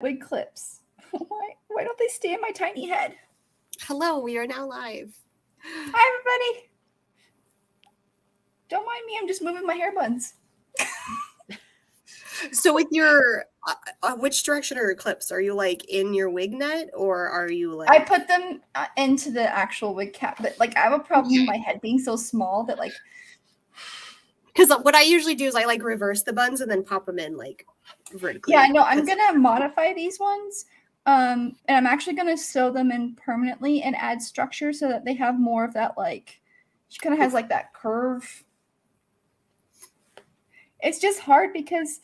wig clips. Why don't they stay in my tiny head? Hello, we are now live. Hi, everybody. Don't mind me, I'm just moving my hair buns. So with your, which direction are your clips? Are you like in your wig net or are you like? I put them into the actual wig cap, but like I have a problem with my head being so small that like. Because what I usually do is I like reverse the buns and then pop them in like vertically. Yeah, no, I'm gonna modify these ones. And I'm actually gonna sew them in permanently and add structure so that they have more of that like. She kind of has like that curve. It's just hard because,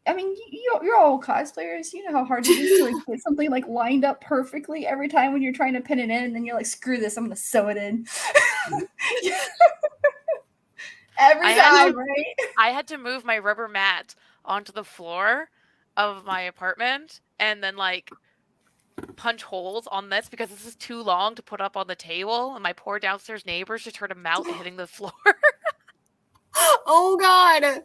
I mean, you're all cosplayers. You know how hard it is to like get something like lined up perfectly every time when you're trying to pin it in, and then you're like, "Screw this! I'm gonna sew it in." Every time, right? I had to move my rubber mat onto the floor of my apartment and then like punch holes on this because this is too long to put up on the table, and my poor downstairs neighbors just heard a mouth hitting the floor. Oh God.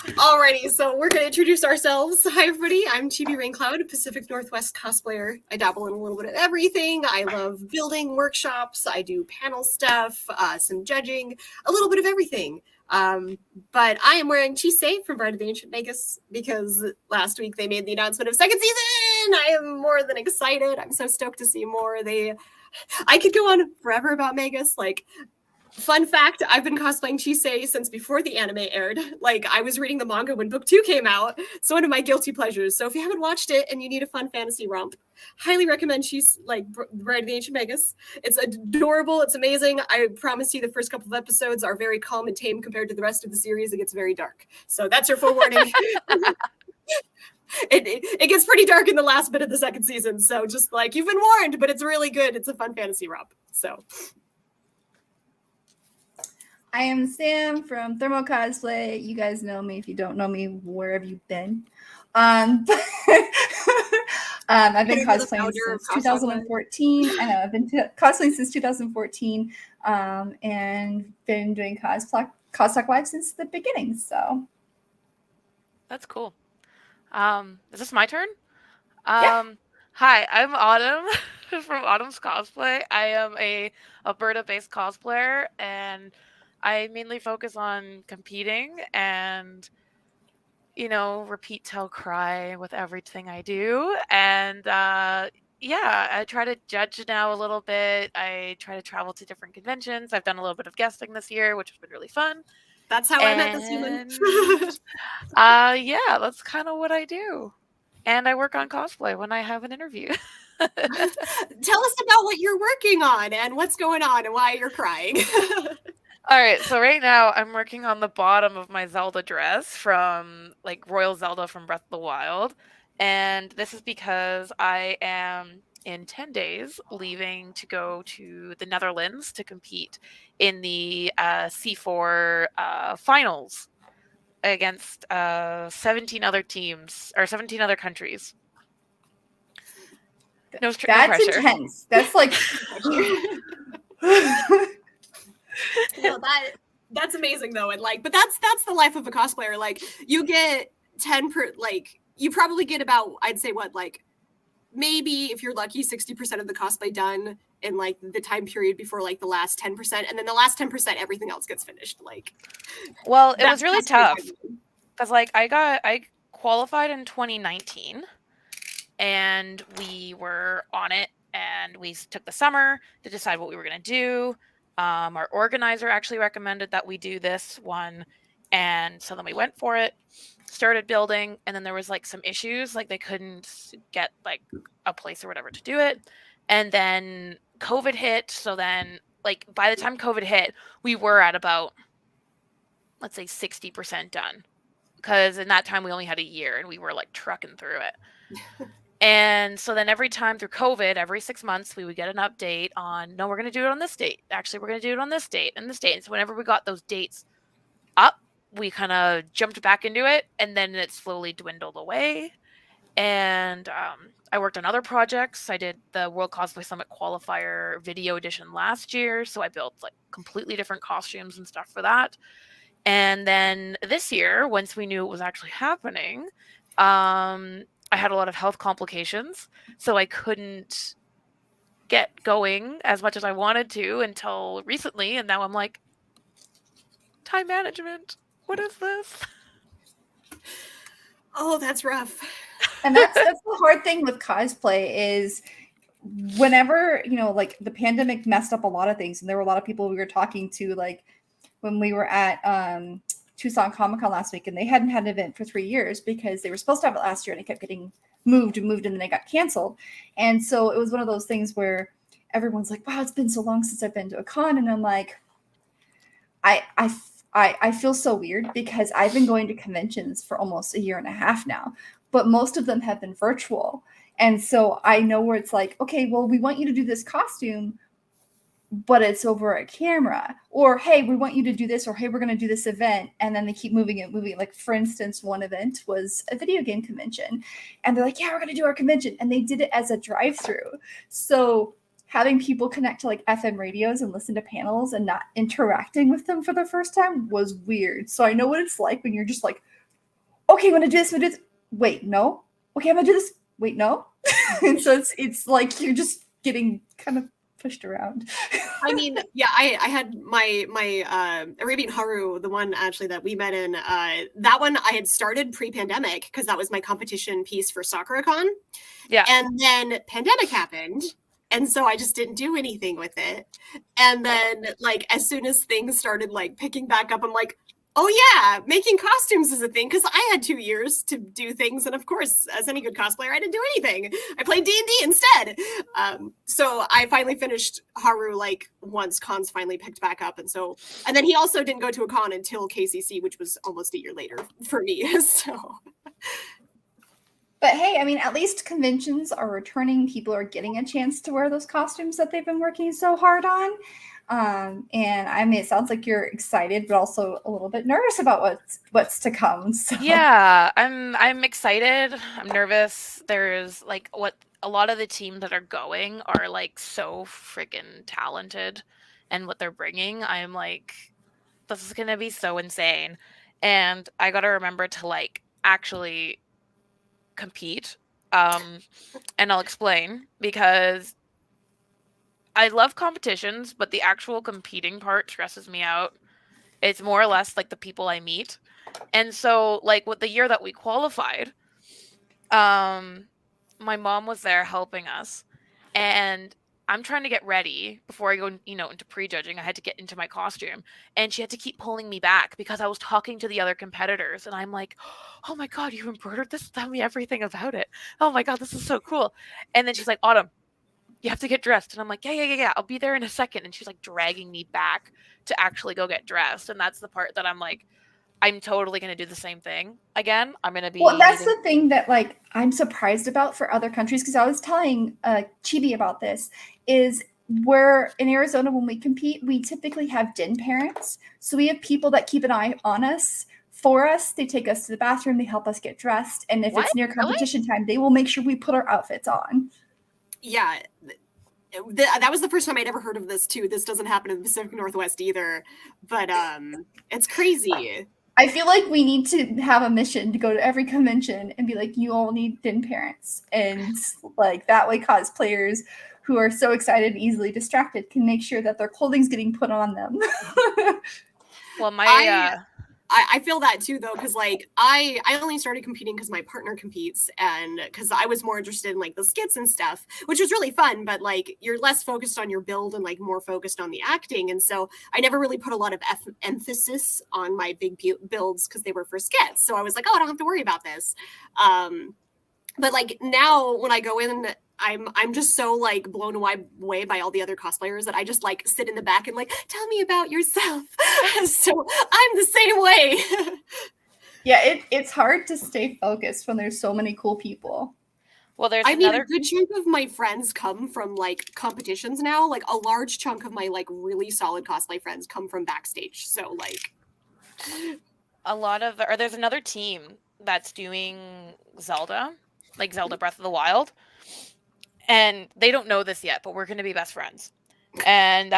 Alrighty, so we're gonna introduce ourselves. Hi everybody, I'm Chibi Raincloud, Pacific Northwest cosplayer. I dabble in a little bit of everything. I love building workshops, I do panel stuff, some judging, a little bit of everything. But I am wearing Chisei from Bride of the Ancient Magus because last week they made the announcement of second season. I am more than excited. I'm so stoked to see more. I could go on forever about Magus. Like, fun fact, I've been cosplaying Chisei since before the anime aired. Like, I was reading the manga when book 2 came out. It's one of my guilty pleasures. So if you haven't watched it and you need a fun fantasy romp, highly recommend Bride of the Ancient Magus. It's adorable. It's amazing. I promise you the first couple of episodes are very calm and tame compared to the rest of the series. It gets very dark. So that's your forewarning. It gets pretty dark in the last bit of the second season. So just like, you've been warned, but it's really good. It's a fun fantasy romp. So... I am Sam from Thermo Cosplay. You guys know me. If you don't know me, where have you been? I've been cosplaying since 2014. I know I've been cosplaying since 2014, and been doing Costalk Live since the beginning. So that's cool. Is this my turn? Yeah. Hi, I'm Autumn from Autumn's Cosplay. I am a Alberta-based cosplayer, and I mainly focus on competing and, you know, repeat, tell, cry with everything I do. And yeah, I try to judge now a little bit. I try to travel to different conventions. I've done a little bit of guesting this year, which has been really fun. That's how I met this human. Yeah, that's kind of what I do. And I work on cosplay when I have an interview. Tell us about what you're working on and what's going on and why you're crying. All right, so right now I'm working on the bottom of my Zelda dress from like Royal Zelda from Breath of the Wild. And this is because I am in 10 days leaving to go to the Netherlands to compete in the C4 finals against 17 other teams or 17 other countries. No That's pressure. Intense. That's like no, that's amazing though, and like, but that's the life of a cosplayer. Like, you get 10 per, like, you probably get about, I'd say, what, like, maybe if you're lucky, 60% of the cosplay done in like the time period before like the last 10%, and then the last 10% everything else gets finished. Like, well, it was really tough because like I qualified in 2019 and we were on it, and we took the summer to decide what we were going to do. Our organizer actually recommended that we do this one, and so then we went for it, started building, and then there was like some issues, like they couldn't get like a place or whatever to do it, and then COVID hit. So then like by the time COVID hit, we were at about, let's say, 60% done, because in that time we only had a year and we were like trucking through it. And so then every time through COVID, every 6 months, we would get an update on, no, we're going to do it on this date. Actually, we're going to do it on this date and this date. And so whenever we got those dates up, we kind of jumped back into it, and then it slowly dwindled away. And I worked on other projects. I did the World Cosplay Summit Qualifier video edition last year, so I built like completely different costumes and stuff for that. And then this year, once we knew it was actually happening, I had a lot of health complications, so I couldn't get going as much as I wanted to until recently, and now I'm like, time management. What is this? Oh, that's rough. And that's the hard thing with cosplay is whenever, like the pandemic messed up a lot of things, and there were a lot of people we were talking to, like when we were at Tucson Comic-Con last week, and they hadn't had an event for 3 years because they were supposed to have it last year and it kept getting moved, and then it got canceled. And so it was one of those things where everyone's like, wow, it's been so long since I've been to a con. And I'm like, I feel so weird because I've been going to conventions for almost a year and a half now, but most of them have been virtual. And so I know where it's like, okay, well, we want you to do this costume, but it's over a camera. Or, hey, we want you to do this, or hey, we're going to do this event. And then they keep moving it. Like, for instance, one event was a video game convention. And they're like, yeah, we're going to do our convention. And they did it as a drive-through. So having people connect to like FM radios and listen to panels and not interacting with them for the first time was weird. So I know what it's like when you're just like, okay, I'm going to do this. I'm gonna do this. Wait, no. Okay, I'm going to do this. Wait, no. And so it's like you're just getting kind of pushed around. I mean, yeah, I had my Arabian Haru, the one actually that we met in, that one I had started pre-pandemic because that was my competition piece for SakuraCon. Yeah. And then pandemic happened. And so I just didn't do anything with it. And then like as soon as things started like picking back up, I'm like, oh yeah, making costumes is a thing, because I had 2 years to do things, and of course, as any good cosplayer, I didn't do anything. I played D&D instead. So I finally finished Haru like once cons finally picked back up, and then he also didn't go to a con until KCC, which was almost a year later for me. So. But hey, I mean, at least conventions are returning. People are getting a chance to wear those costumes that they've been working so hard on. And I mean, it sounds like you're excited, but also a little bit nervous about what's to come. So. Yeah, I'm excited. I'm nervous. There's like a lot of the teams that are going are like so freaking talented, and what they're bringing, I'm like, this is gonna be so insane. And I gotta remember to like actually compete. And I'll explain, because I love competitions, but the actual competing part stresses me out. It's more or less like the people I meet. And so like with the year that we qualified, my mom was there helping us, and I'm trying to get ready before I go, into prejudging. I had to get into my costume, and she had to keep pulling me back because I was talking to the other competitors, and I'm like, "Oh my god, you embroidered this? Tell me everything about it. Oh my god, this is so cool." And then she's like, "Autumn, you have to get dressed." And I'm like, yeah, I'll be there in a second. And she's like dragging me back to actually go get dressed. And that's the part that I'm like, I'm totally going to do the same thing again. I'm going to be. Well, that's the thing that like I'm surprised about for other countries, because I was telling Chibi about this, is where in Arizona when we compete, we typically have den parents. So we have people that keep an eye on us for us. They take us to the bathroom, they help us get dressed. And if it's near competition time, they will make sure we put our outfits on. Yeah, that was the first time I'd ever heard of this too. This doesn't happen in the Pacific Northwest either, but it's crazy. I feel like we need to have a mission to go to every convention and be like, you all need den parents. And like that way cosplayers who are so excited and easily distracted can make sure that their clothing's getting put on them. Well, I feel that too, though, because like I only started competing because my partner competes, and because I was more interested in like the skits and stuff, which was really fun. But like you're less focused on your build and like more focused on the acting, and so I never really put a lot of emphasis on my big builds because they were for skits. So I was like, oh, I don't have to worry about this. But like now when I go in, I'm just so like blown away by all the other cosplayers that I just like sit in the back and like, tell me about yourself. So I'm the same way. Yeah, it's hard to stay focused when there's so many cool people. Well, there's a good chunk of my friends come from like competitions now. Like a large chunk of my like really solid cosplay friends come from backstage. So like there's another team that's doing Zelda, like Zelda Breath of the Wild. And they don't know this yet, but we're going to be best friends. And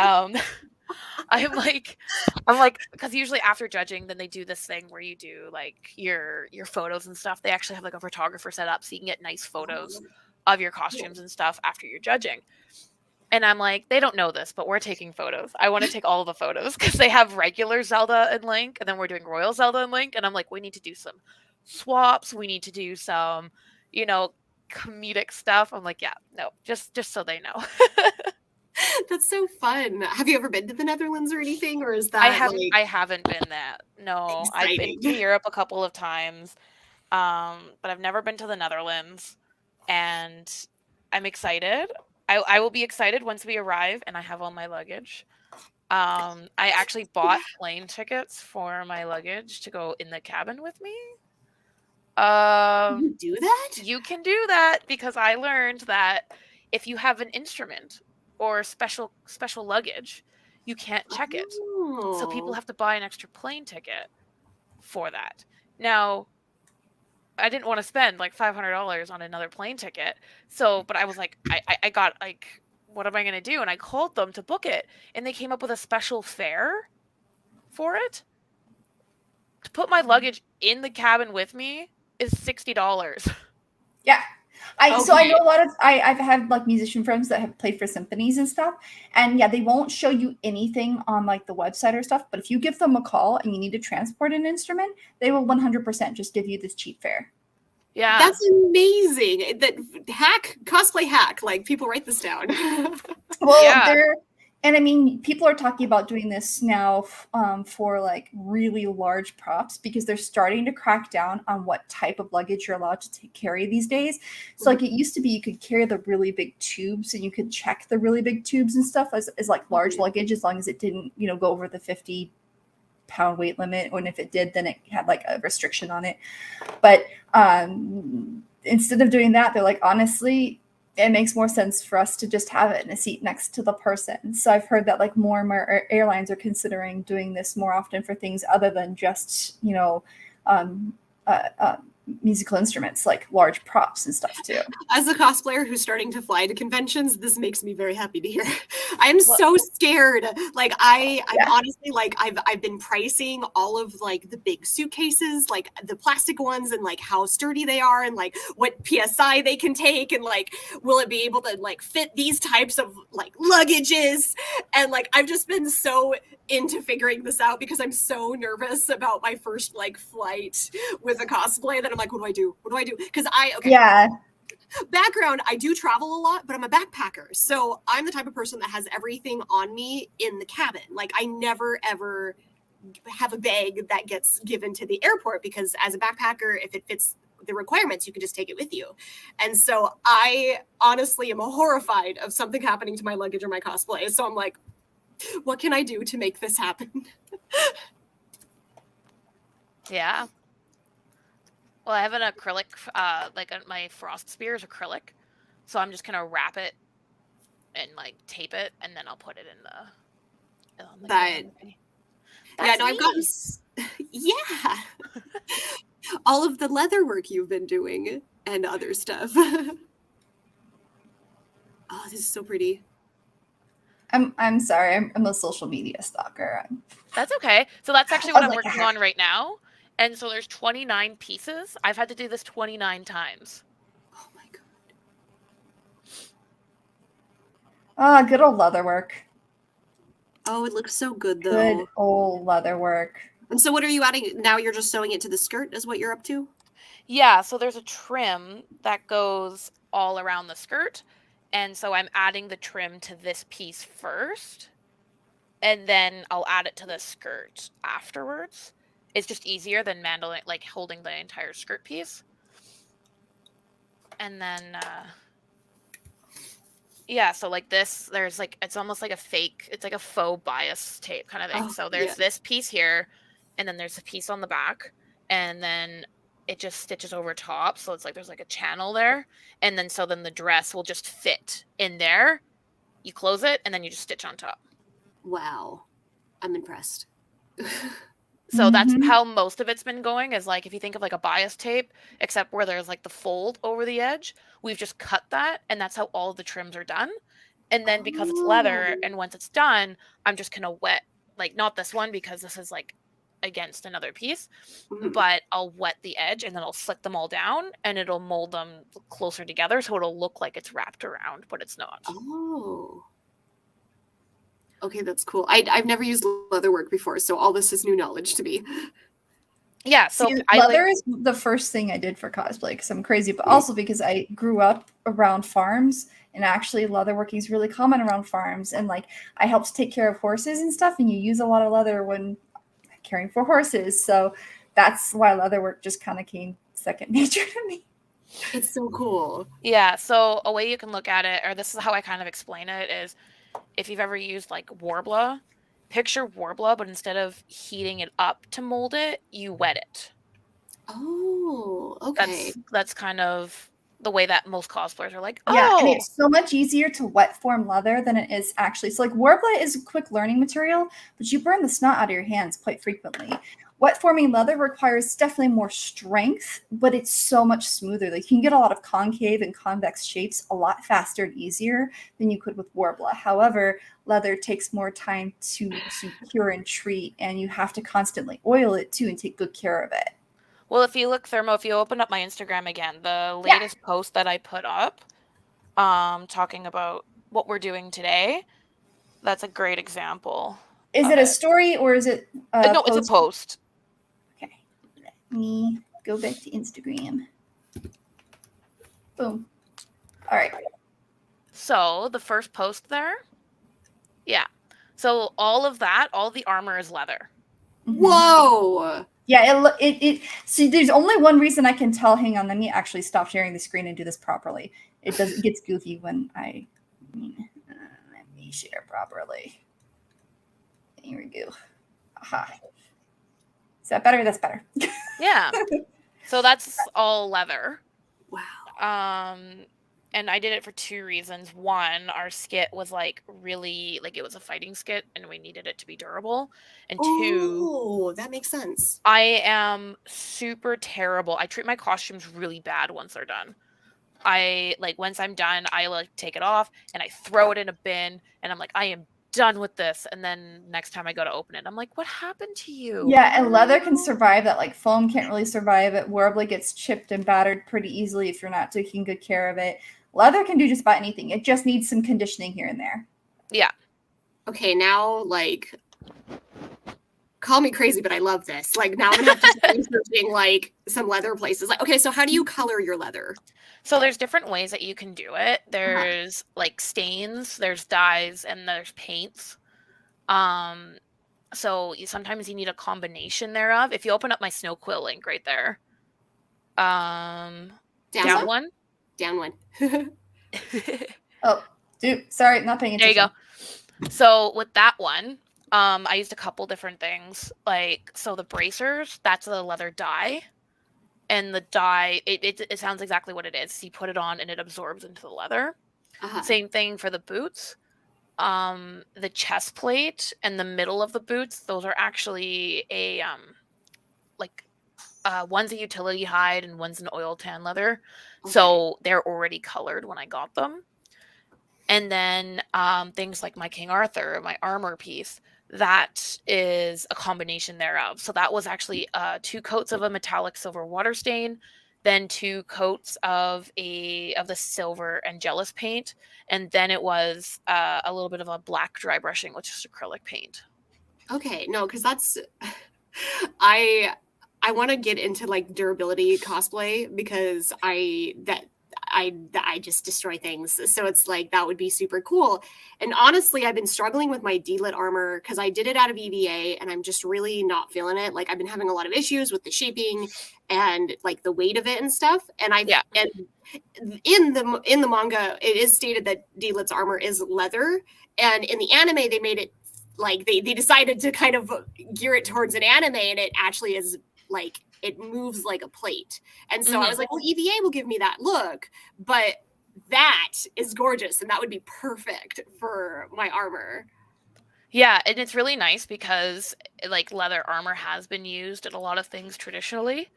I'm like, because usually after judging, then they do this thing where you do like your photos and stuff. They actually have like a photographer set up so you can get nice photos of your costumes and stuff after you're judging. And I'm like, they don't know this, but we're taking photos. I want to take all the photos because they have regular Zelda and Link, and then we're doing Royal Zelda and Link. And I'm like, we need to do some swaps. We need to do some, comedic stuff. I'm like, yeah, no, just so they know. That's so fun. Have you ever been to the Netherlands or anything, or is that I haven't been that. No, I've been to Europe a couple of times, but I've never been to the Netherlands, and I'm excited. I will be excited once we arrive and I have all my luggage. I actually bought plane tickets for my luggage to go in the cabin with me. you do that? You can do that because I learned that if you have an instrument or special luggage, you can't check it. So people have to buy an extra plane ticket for that. Now, I didn't want to spend like $500 on another plane ticket. So, but I was like, I got like, what am I going to do? And I called them to book it. And they came up with a special fare for it. To put my luggage in the cabin with me is $60. Yeah. So I know a lot of I've had like musician friends that have played for symphonies and stuff, and yeah, they won't show you anything on like the website or stuff, but if you give them a call and you need to transport an instrument, they will 100% just give you this cheap fare. Yeah, that's amazing. That cosplay hack, like people write this down. Well, yeah. And I mean, people are talking about doing this now for like really large props because they're starting to crack down on what type of luggage you're allowed to carry these days. So like it used to be you could carry the really big tubes and you could check the really big tubes and stuff as like large luggage as long as it didn't, go over the 50-pound weight limit. And if it did, then it had like a restriction on it. But instead of doing that, they're like, honestly, it makes more sense for us to just have it in a seat next to the person. So I've heard that like more and more airlines are considering doing this more often for things other than just, musical instruments, like large props and stuff too. As a cosplayer who's starting to fly to conventions, this makes me very happy to hear. I am so scared. Like I'm honestly like I've been pricing all of like the big suitcases, like the plastic ones, and like how sturdy they are, and like what PSI they can take, and like will it be able to like fit these types of like luggages, and like I've just been so into figuring this out because I'm so nervous about my first like flight with a cosplay that I'm like, what do I do? Because background, I do travel a lot, but I'm a backpacker. So I'm the type of person that has everything on me in the cabin. Like I never, ever have a bag that gets given to the airport because as a backpacker, if it fits the requirements, you can just take it with you. And so I honestly am horrified of something happening to my luggage or my cosplay. So I'm like, what can I do to make this happen? Yeah. Well, I have an acrylic, my frost spear is acrylic, so I'm just gonna wrap it and like tape it, and then I'll put it in the I've gotten all of the leather work you've been doing and other stuff. Oh, this is so pretty. I'm sorry, I'm a social media stalker. That's okay. So that's actually what I'm working on right now. And so there's 29 pieces. I've had to do this 29 times. Oh my god. Good old leather work. Oh, it looks so good though. Good old leather work. And so what are you adding now? You're just sewing it to the skirt is what you're up to? Yeah, so there's a trim that goes all around the skirt. And so I'm adding the trim to this piece first. And then I'll add it to the skirt afterwards. It's just easier than holding the entire skirt piece. And then, so like this, there's like, it's almost like it's like a faux bias tape kind of thing. So there's this piece here, and then there's a piece on the back, and then it just stitches over top. So it's like, there's like a channel there. And then, then the dress will just fit in there. You close it, and then you just stitch on top. Wow. I'm impressed. So that's how most of it's been going, is like if you think of like a bias tape, except where there's like the fold over the edge, we've just cut that, and that's how all of the trims are done. And then because it's leather, and once it's done, I'm just gonna wet, like, not this one because this is like against another piece, but I'll wet the edge and then I'll slick them all down and it'll mold them closer together so it'll look like it's wrapped around, but it's not. Oh. Okay, that's cool. I've never used leatherwork before, so all this is new knowledge to me. Yeah, so See, leather is the first thing I did for cosplay because I'm crazy, but also because I grew up around farms, and actually leatherworking is really common around farms. And like I helped take care of horses and stuff, and you use a lot of leather when caring for horses. So that's why leatherwork just kind of came second nature to me. It's so cool. Yeah, so a way you can look at it, or this is how I kind of explain it, is if you've ever used like Warbler, picture Warbler, but instead of heating it up to mold it, you wet it. Oh, okay. That's kind of the way that most cosplayers are like, oh. Yeah, and it's so much easier to wet form leather than it is actually. So like Warbler is a quick learning material, but you burn the snot out of your hands quite frequently. Wet forming leather requires definitely more strength, but it's so much smoother. Like you can get a lot of concave and convex shapes a lot faster and easier than you could with Warbler. However, leather takes more time to cure and treat, and you have to constantly oil it too and take good care of it. Well, if you look, Thermo, if you open up my Instagram again, the latest post that I put up, talking about what we're doing today, that's a great example. Is it a story or is it no, it's a post. Okay. Let me go back to Instagram. Boom. All right. So the first post there, yeah. So all of that, all the armor is leather. Whoa. Yeah, it see there's only one reason I can tell. Hang on, let me actually stop sharing the screen and do this properly. It gets goofy when let me share properly. Here we go. Aha. Is that better? That's better. Yeah. So that's all leather. Wow. And I did it for two reasons. One, our skit was like really like it was a fighting skit and we needed it to be durable. And two, that makes sense. I am super terrible. I treat my costumes really bad once they're done. I like once I'm done, I like take it off and I throw it in a bin and I'm like, I am done with this. And then next time I go to open it, I'm like, what happened to you? Yeah, and leather can survive that. Like foam can't really survive it. Warbler gets chipped and battered pretty easily if you're not taking good care of it. Leather can do just about anything. It just needs some conditioning here and there. Yeah. Okay, now like call me crazy, but I love this. Like now I'm gonna have to start researching like some leather places. Like, okay, so how do you color your leather? So there's different ways that you can do it. There's like stains, there's dyes, and there's paints. So sometimes you need a combination thereof. If you open up my Snow Quill link right there, down one. Down one. Oh, dude, sorry, not paying attention. There you go. So with that one, I used a couple different things. Like, so the bracers, that's a leather dye. And the dye, it sounds exactly what it is. You put it on and it absorbs into the leather. Same thing for the boots. The chest plate and the middle of the boots, those are actually a one's a utility hide and one's an oil tan leather. Okay. So they're already colored when I got them. And then things like my King Arthur, my armor piece, that is a combination thereof. So that was actually 2 coats of a metallic silver water stain, then 2 coats of the silver Angelus paint, and then it was a little bit of a black dry brushing, which is acrylic paint. Okay, no, because that's I want to get into like durability cosplay because I just destroy things. So it's like, that would be super cool. And honestly, I've been struggling with my D-lit armor because I did it out of EVA and I'm just really not feeling it. Like I've been having a lot of issues with the shaping and like the weight of it and stuff. And and in the manga, it is stated that D-lit's armor is leather. And in the anime, they made it like they decided to kind of gear it towards an anime, and it actually is like, it moves like a plate. And so I was like, well, EVA will give me that look, but that is gorgeous. And that would be perfect for my armor. Yeah. And it's really nice because like leather armor has been used in a lot of things traditionally.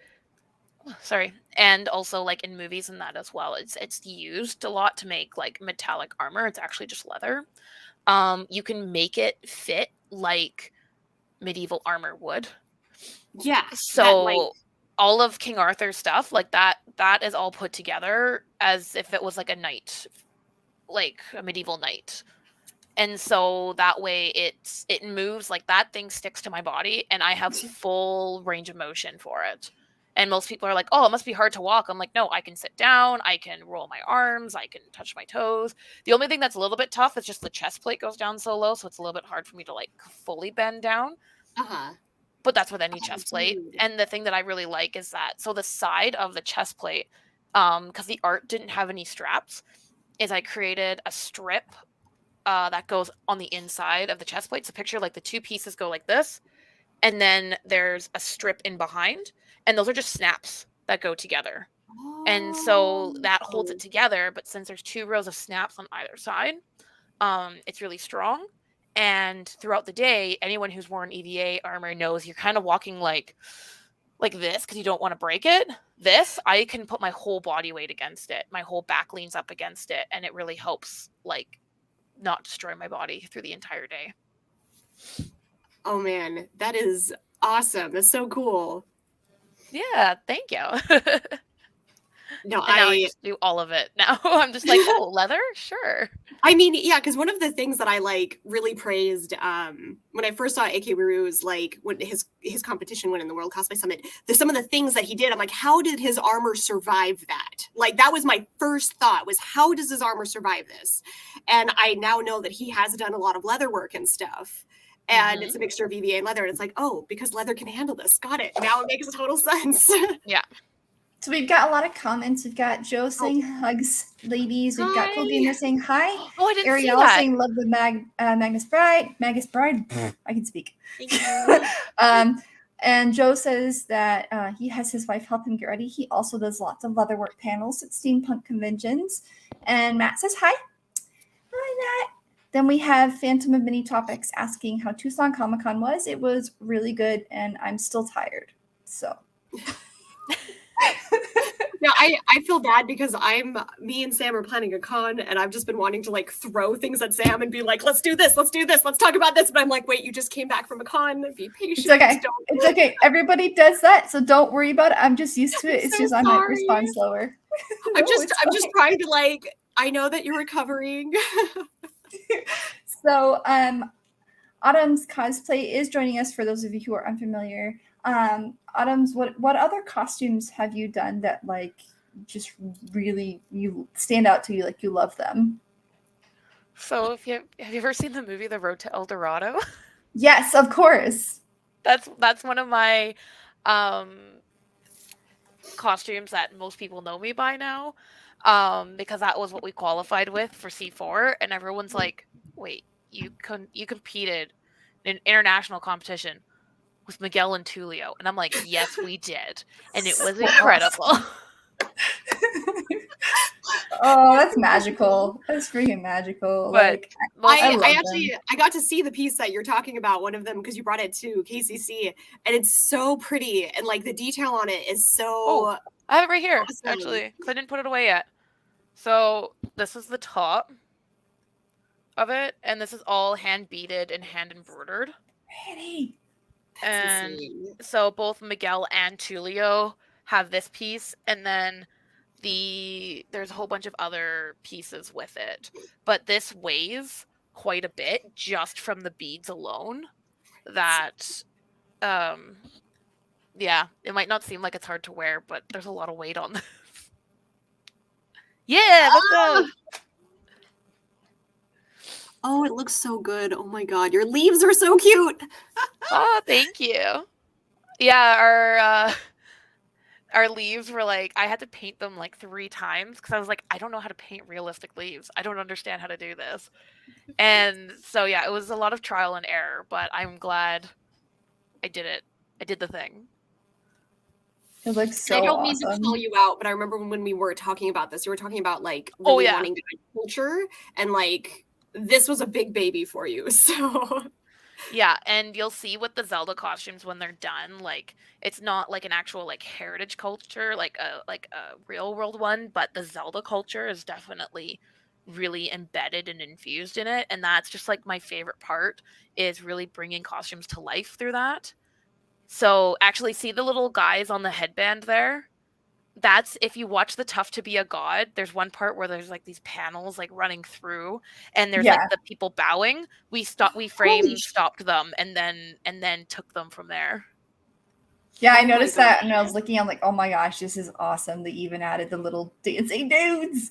Sorry. And also like in movies and that as well. It's used a lot to make like metallic armor. It's actually just leather. You can make it fit like medieval armor would. Yeah, that like So all of King Arthur's stuff, like that is all put together as if it was like a knight, like a medieval knight. And so that way it moves, like that thing sticks to my body and I have full range of motion for it. And most people are like, "Oh, it must be hard to walk." I'm like, "No, I can sit down, I can roll my arms, I can touch my toes." The only thing that's a little bit tough is just the chest plate goes down so low, so it's a little bit hard for me to like fully bend down. uh-huh. But that's with any Oh, chest plate. dude. And the thing that I really like is that so the side of the chest plate, because the art didn't have any straps, is I created a strip that goes on the inside of the chest plate. So picture like the two pieces go like this, and then there's a strip in behind, and those are just snaps that go together. And so that holds it together. But since there's two rows of snaps on either side, it's really strong. And throughout the day, anyone who's worn EVA armor knows you're kind of walking like this because you don't want to break it. This, I can put my whole body weight against it. My whole back leans up against it, and it really helps like not destroy my body through the entire day. Oh man, that is awesome. That's so cool. Yeah, thank you. No, And now I just do all of it. Now I'm just like, oh, leather? Sure. I mean, yeah, because one of the things that I like really praised when I first saw AK Ruru's like when his competition win in the World Cosplay Summit, some of the things that he did, I'm like, how did his armor survive that? Like that was my first thought was how does his armor survive this? And I now know that he has done a lot of leather work and stuff. And it's a mixture of EVA and leather. And it's like, oh, because leather can handle this. Got it. Now it makes total sense. Yeah. So we've got a lot of comments. We've got Joe saying hugs, ladies. We've got Cool Gamer saying hi. Oh, I didn't see Ariel that. saying love the Magnus Bride. Magus Bride. I can speak. Thank you. And Joe says that he has his wife help him get ready. He also does lots of leatherwork panels at steampunk conventions. And Matt says hi. Hi, Matt. Then we have Phantom of Many Topics asking how Tucson Comic Con was. It was really good, and I'm still tired. So. Yeah, I feel bad because me and Sam are planning a con and I've just been wanting to like throw things at Sam and be like, let's do this, let's talk about this. But I'm like, wait, you just came back from a con, be patient. It's okay. It's okay. Everybody does that, so don't worry about it. I'm just used to it. It's just I might respond slower. I'm just trying to like, I know that you're recovering. So Autumn's Cosplay is joining us for those of you who are unfamiliar. Autumn's, what other costumes have you done that like just really you stand out to you, like you love them? So have you ever seen the movie The Road to El Dorado? Yes, of course. That's one of my costumes that most people know me by now. Because that was what we qualified with for C4, and everyone's like, wait, you competed in an international competition with Miguel and Tulio. And I'm like, yes, we did. And it was incredible. Oh, that's magical. That's freaking magical. But like I got to see the piece that you're talking about, one of them, because you brought it to KCC, and it's so pretty, and like the detail on it is so. Oh, I have it right here, awesome. actually, because I didn't put it away yet. So this is the top of it, and this is all hand beaded and hand embroidered. Pretty. And so both Miguel and Tulio have this piece, and then there's a whole bunch of other pieces with it. But this weighs quite a bit just from the beads alone. That yeah, it might not seem like it's hard to wear, but there's a lot of weight on this. Yeah, let's go. Oh, it looks so good. Oh my god, your leaves are so cute. Oh, thank you. Yeah, our leaves were like, I had to paint them like 3 times because I was like, I don't know how to paint realistic leaves. I don't understand how to do this. And so yeah, it was a lot of trial and error, but I'm glad I did it. I did the thing. It looks so I don't awesome. mean to call you out, but I remember when we were talking about this, you were talking about like really wanting to culture, and like this was a big baby for you. So Yeah, and you'll see with the Zelda costumes when they're done, like it's not like an actual like heritage culture, like a real world one, but the Zelda culture is definitely really embedded and infused in it, and that's just like my favorite part is really bringing costumes to life through that. So actually see the little guys on the headband there? That's if you watch the Tough to Be a God, there's one part where there's like these panels like running through and there's like Yeah. the people bowing. We Holy stopped them and then took them from there. Yeah, I Oh my noticed that gosh. and I was looking, I'm like, oh my gosh, this is awesome. They even added the little dancing dudes.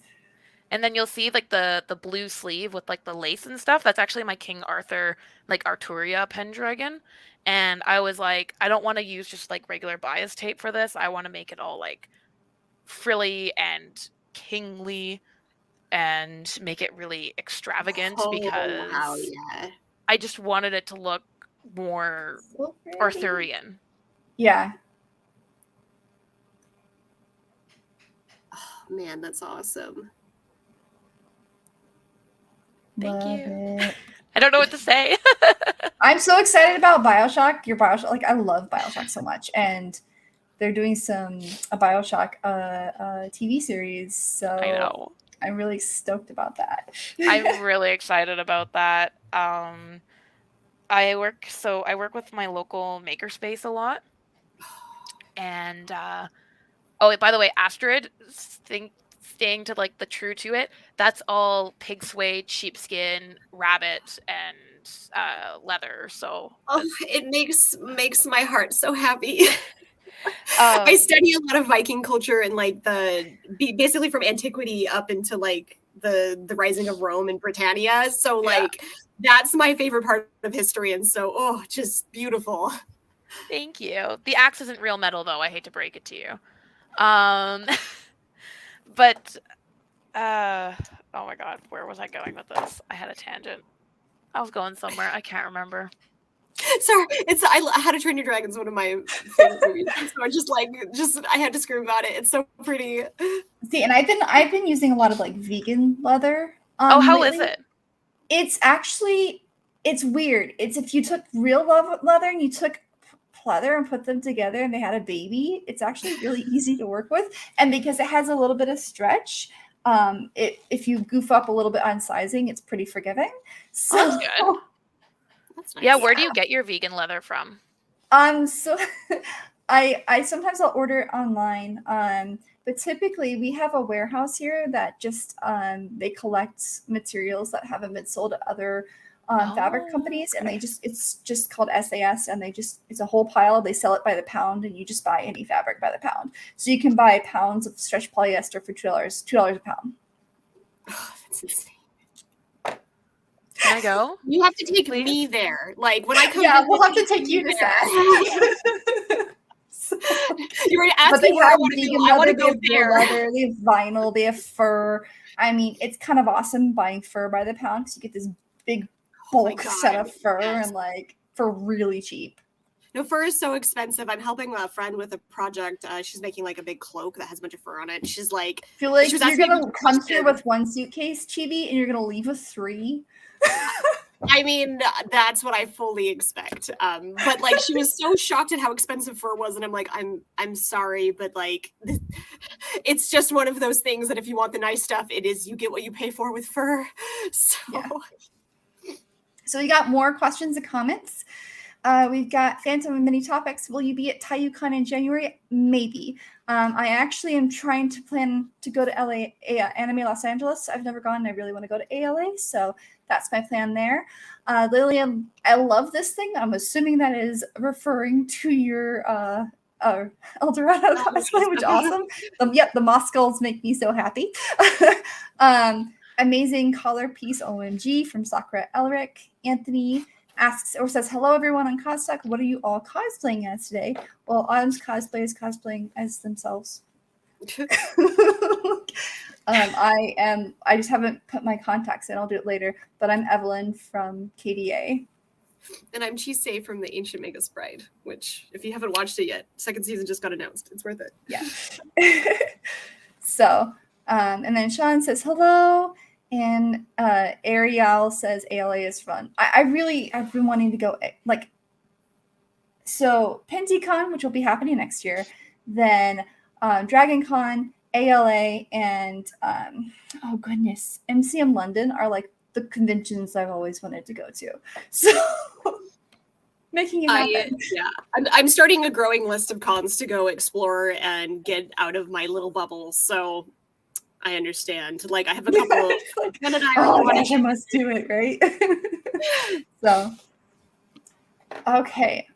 And then you'll see like the blue sleeve with like the lace and stuff. That's actually my King Arthur like Arturia Pendragon. And I was like, I don't want to use just like regular bias tape for this. I want to make it all like frilly and kingly and make it really extravagant Oh wow, because yeah. I just wanted it to look more So pretty. Arthurian. Yeah. Oh man, that's awesome. Thank Love you. it. I don't know what to say. I'm so excited about BioShock. Your BioShock, like I love BioShock so much, and they're doing a BioShock TV series. I So know. I'm really stoked about that. I'm really excited about that. I work with my local makerspace a lot, and oh, by the way, Astrid, staying to like the true to it. That's all pig suede, sheepskin, rabbit, and leather. So Oh, it makes my heart so happy. I um, study a lot of Viking culture and like basically from antiquity up into like the rising of Rome and Britannia. So yeah. like that's my favorite part of history, and so just beautiful. Thank you. The axe isn't real metal, though. I hate to break it to you. Um, but oh my god, where was I going with this? I had a tangent. I was going somewhere. I can't remember. Sorry, it's How to Train Your Dragon is one of my favorite movies. So I just I had to scream about it. It's so pretty. See, and I've been using a lot of like vegan leather Oh, how is lately. it? It's weird. It's if you took real leather and you took pleather and put them together and they had a baby, it's actually really easy to work with. And because it has a little bit of stretch, if you goof up a little bit on sizing, it's pretty forgiving. So Oh, that's good. That's nice. Yeah, where do you get your vegan leather from? so I sometimes I'll order it online. But typically we have a warehouse here that just they collect materials that haven't been sold to other fabric companies, and okay. it's just called SAS, and it's a whole pile. They sell it by the pound, and you just buy any fabric by the pound. So you can buy pounds of stretch polyester for $2 a pound. Oh, that's insane. Can I go? You have to take Please? me there. Like when I come. Yeah, visit, we'll have to you take you to there. SAS. You were But asking they where I have want to vegan go. I want leather, to they go have real there. leather, they have vinyl, they have fur. I mean, it's kind of awesome buying fur by the pound because you get this big bulk set of fur and like for really cheap. No, fur is so expensive. I'm helping a friend with a project. She's making like a big cloak that has a bunch of fur on it. She's like, I feel like she was you're asking me a gonna bunch of come here questions. with one suitcase, Chibi, and you're gonna leave with 3. I mean, that's what I fully expect. But like, she was so shocked at how expensive fur was, and I'm like, I'm sorry, but like, it's just one of those things that if you want the nice stuff, you get what you pay for with fur. So. Yeah. So we got more questions and comments. We've got Phantom of Many Topics. Will you be at TayuCon in January? Maybe. I actually am trying to plan to go to LA, Anime Los Angeles. I've never gone, and I really want to go to ALA, so that's my plan there. Lillian, I love this thing. I'm assuming that is referring to your Eldorado cosplay, which is awesome. Yep, the moss skulls make me so happy. Amazing color piece, OMG, from Sakura Elric. Anthony asks or says, hello everyone on Costalk. What are you all cosplaying as today? Well, Autumn's Cosplay is cosplaying as themselves. I just haven't put my contacts in. I'll do it later. But I'm Evelyn from KDA. And I'm Chisei from the Ancient Magus Bride, which, if you haven't watched it yet, second season just got announced. It's worth it. Yeah. So, and then Sean says hello. And Ariel says ALA is fun. I've been wanting to go, like, so PintyCon, which will be happening next year, then DragonCon, ALA, and oh goodness, MCM London are like the conventions I've always wanted to go to. So making it happen. I'm starting a growing list of cons to go explore and get out of my little bubble. So I understand. Like I have a couple of like, oh my gosh, I must do it, right? So okay.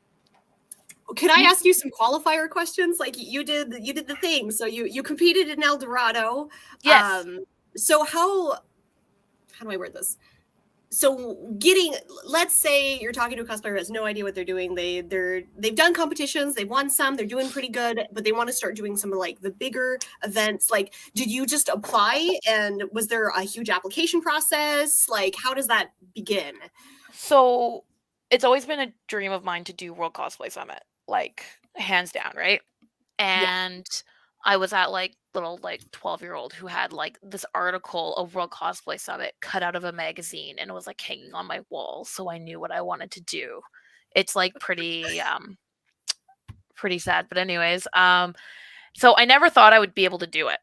Can I ask you some qualifier questions? Like you did the thing. So you competed in El Dorado. Yes. So how do I word this? So let's say you're talking to a cosplayer who has no idea what they're doing. They've done competitions, they've won some, they're doing pretty good, but they want to start doing some of like the bigger events. Like, did you just apply and was there a huge application process? Like, how does that begin? So it's always been a dream of mine to do World Cosplay Summit, like hands down, right? And I was at like little like 12-year-old who had like this article of World Cosplay Summit cut out of a magazine and it was like hanging on my wall, so I knew what I wanted to do. It's like pretty sad, but anyways, so I never thought I would be able to do it.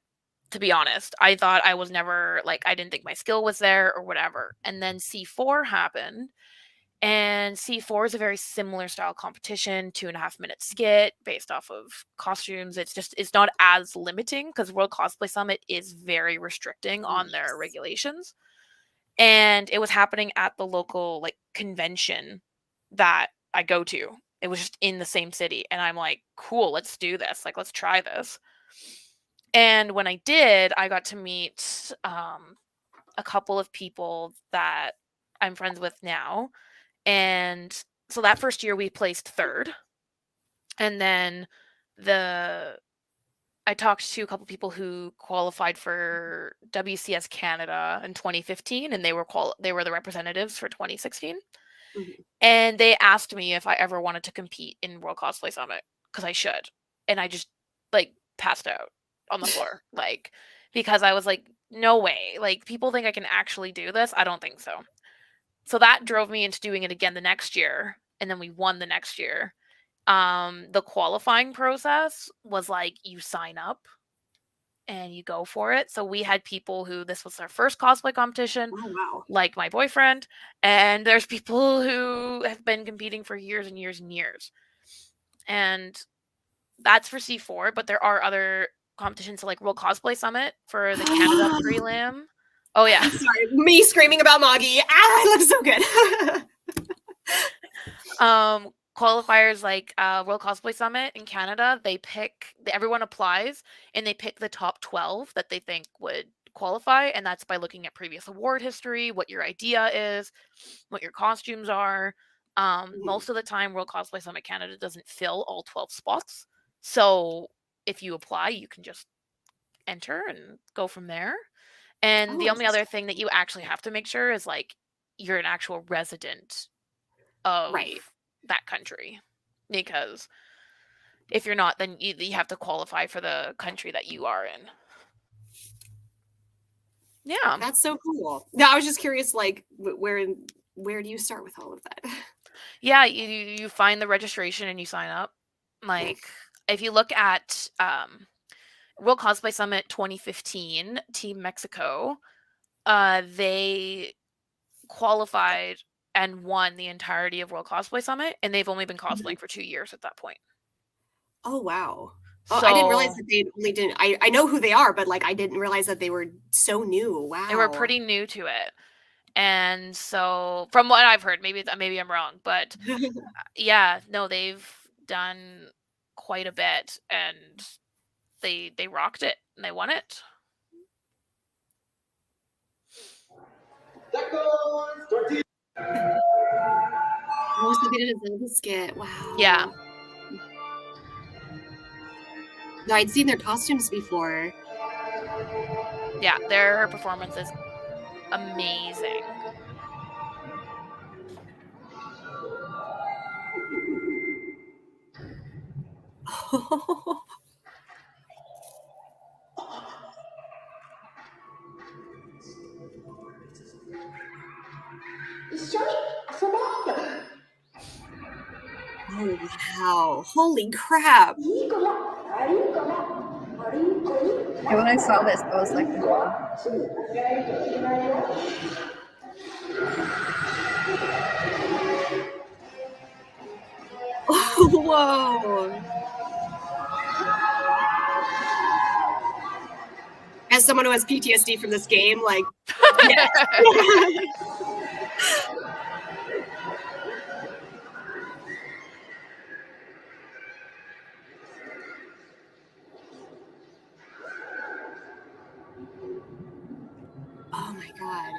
To be honest, I thought I was never like I didn't think my skill was there or whatever. And then C4 happened. And C4 is a very similar style competition, 2.5-minute skit based off of costumes. It's not as limiting because World Cosplay Summit is very restricting on their regulations. And it was happening at the local like convention that I go to. It was just in the same city. And I'm like, cool, let's do this. Like, let's try this. And when I did, I got to meet a couple of people that I'm friends with now. And so that first year we placed third. And then I talked to a couple people who qualified for WCS Canada in 2015 and they were the representatives for 2016. Mm-hmm. And they asked me if I ever wanted to compete in World Cosplay Summit because I should. And I just like passed out on the floor like because I was like no way. Like people think I can actually do this. I don't think so. So that drove me into doing it again the next year, and then we won the next year. The qualifying process was like you sign up and you go for it. So we had people who this was their first cosplay competition, Oh, wow. like my boyfriend, and there's people who have been competing for years and years and years. And that's for C4, but there are other competitions like World Cosplay Summit for the Canada prelim. Oh yeah. Sorry, me screaming about Moggy. I look so good. Qualifiers like World Cosplay Summit in Canada, everyone applies and they pick the top 12 that they think would qualify, and that's by looking at previous award history, what your idea is, what your costumes are. Most of the time, World Cosplay Summit Canada doesn't fill all 12 spots, so if you apply, you can just enter and go from there. And the only other thing that you actually have to make sure is like you're an actual resident of that country, because if you're not, then you have to qualify for the country that you are in. Yeah, that's so cool. Now I was just curious, like where do you start with all of that? Yeah, you find the registration and you sign up. Like if you look at World Cosplay Summit 2015, Team Mexico, they qualified and won the entirety of World Cosplay Summit, and they've only been cosplaying for 2 years at that point. Oh wow! Oh, I didn't realize that they only didn't. I know who they are, but like I didn't realize that they were so new. Wow, they were pretty new to it, and so from what I've heard, maybe I'm wrong, but yeah, no, they've done quite a bit, and they rocked it and they won it. Oh, so they did a Zelda skit. Wow. Yeah. No, I'd seen their costumes before. Yeah, their performance is amazing. Oh, wow. Holy crap. And when I saw this, I was like, whoa. Whoa. As someone who has PTSD from this game, like, yeah. Oh my god.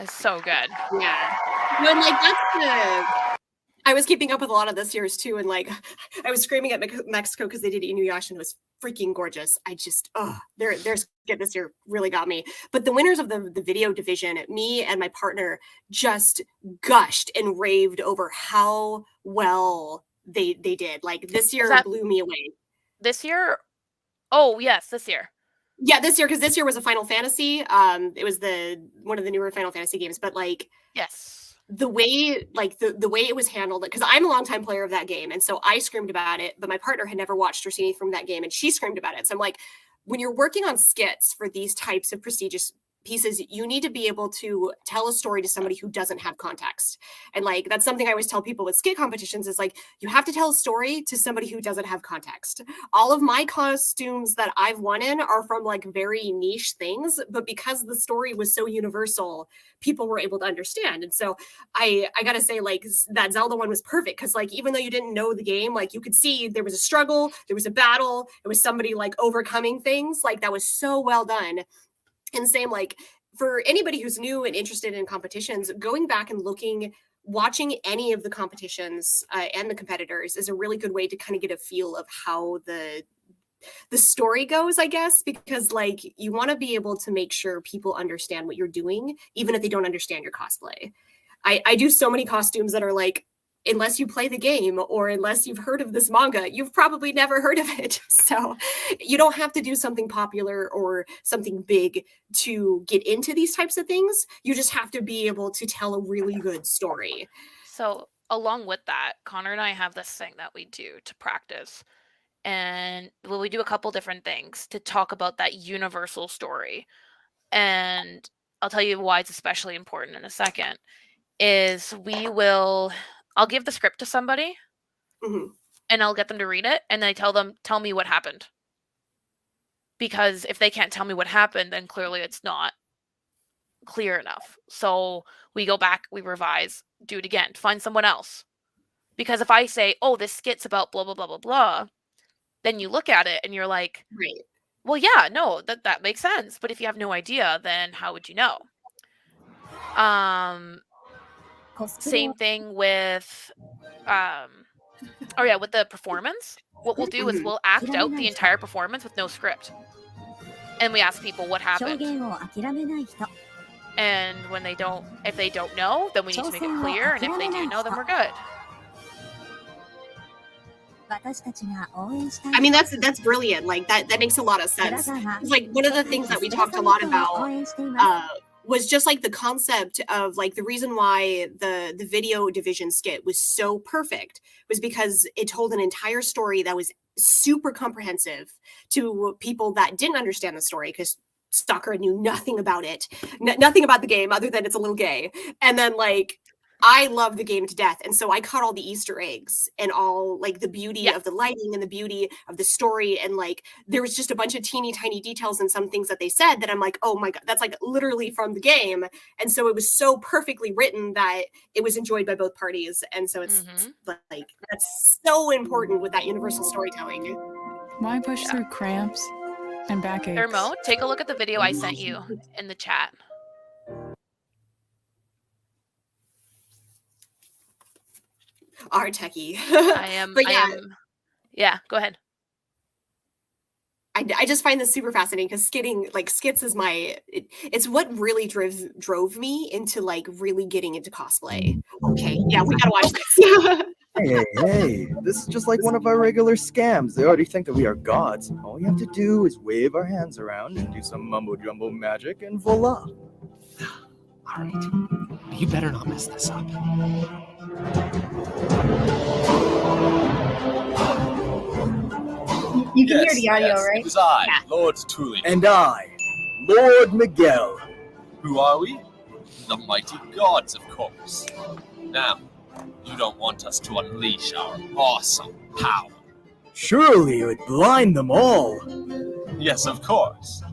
It's so good. Yeah. No, and like that's the I was keeping up with a lot of this year's too, and like I was screaming at Mexico because they did Inuyasha and it was freaking gorgeous. I just their skit this year really got me. But the winners of the video division, me and my partner just gushed and raved over how well they did. Like this year blew me away. This year? Oh yes, this year. Yeah, this year, because this year was a Final Fantasy. It was one of the newer Final Fantasy games, but like yes, the way the way it was handled, because I'm a longtime player of that game, and so I screamed about it, but my partner had never watched or seen anything from that game, and she screamed about it. So I'm like, when you're working on skits for these types of prestigious pieces, you need to be able to tell a story to somebody who doesn't have context. And like that's something I always tell people with skit competitions is like you have to tell a story to somebody who doesn't have context. All of my costumes that I've won in are from like very niche things, but because the story was so universal, people were able to understand. And so I gotta say, like, that Zelda one was perfect because like even though you didn't know the game, like you could see there was a struggle, there was a battle, it was somebody like overcoming things. Like that was so well done. And same, like, for anybody who's new and interested in competitions, going back and watching any of the competitions and the competitors is a really good way to kind of get a feel of how the story goes, I guess, because like you want to be able to make sure people understand what you're doing, even if they don't understand your cosplay. I do so many costumes that are like, unless you play the game or unless you've heard of this manga, you've probably never heard of it. So you don't have to do something popular or something big to get into these types of things. You just have to be able to tell a really good story. So along with that, Connor and I have this thing that we do to practice. And well, we do a couple different things to talk about that universal story. And I'll tell you why it's especially important in a second. Is I'll give the script to somebody and I'll get them to read it and I tell me what happened. Because if they can't tell me what happened, then clearly it's not clear enough. So we go back, we revise, do it again, find someone else. Because if I say, oh, this skit's about blah, blah, blah, blah, blah, then you look at it and you're like, right. Well, yeah, no, that makes sense. But if you have no idea, then how would you know? Same thing with with the performance. What we'll do is we'll act out the entire performance with no script. And we ask people what happened. And if they don't know, then we need to make it clear. And if they do know, then we're good. I mean, that's brilliant. Like that makes a lot of sense. It's like one of the things that we talked a lot about was just like the concept of like the reason why the video division skit was so perfect was because it told an entire story that was super comprehensive to people that didn't understand the story because Sakura knew nothing about it, nothing about the game other than it's a little gay. And then like I love the game to death. And so I caught all the Easter eggs and all like the beauty of the lighting and the beauty of the story. And like, there was just a bunch of teeny tiny details and some things that they said that I'm like, oh my God, that's like literally from the game. And so it was so perfectly written that it was enjoyed by both parties. And so it's like, that's so important with that universal storytelling. Why push through cramps and backaches? Thermo, take a look at the video I sent you in the chat. Our techie. I am. Go ahead. I just find this super fascinating because skits is it's what really drove me into like really getting into cosplay. Okay, yeah, we gotta watch this. Hey, this is just like one of our regular scams. They already think that we are gods. All we have to do is wave our hands around and do some mumbo jumbo magic, and voila. All right, you better not mess this up. You can hear the audio, right? It was I, Yeah. Lord Tully. And I, Lord Miguel. Who are we? The mighty gods, of course. Now, you don't want us to unleash our awesome power. Surely it would blind them all. Yes, of course.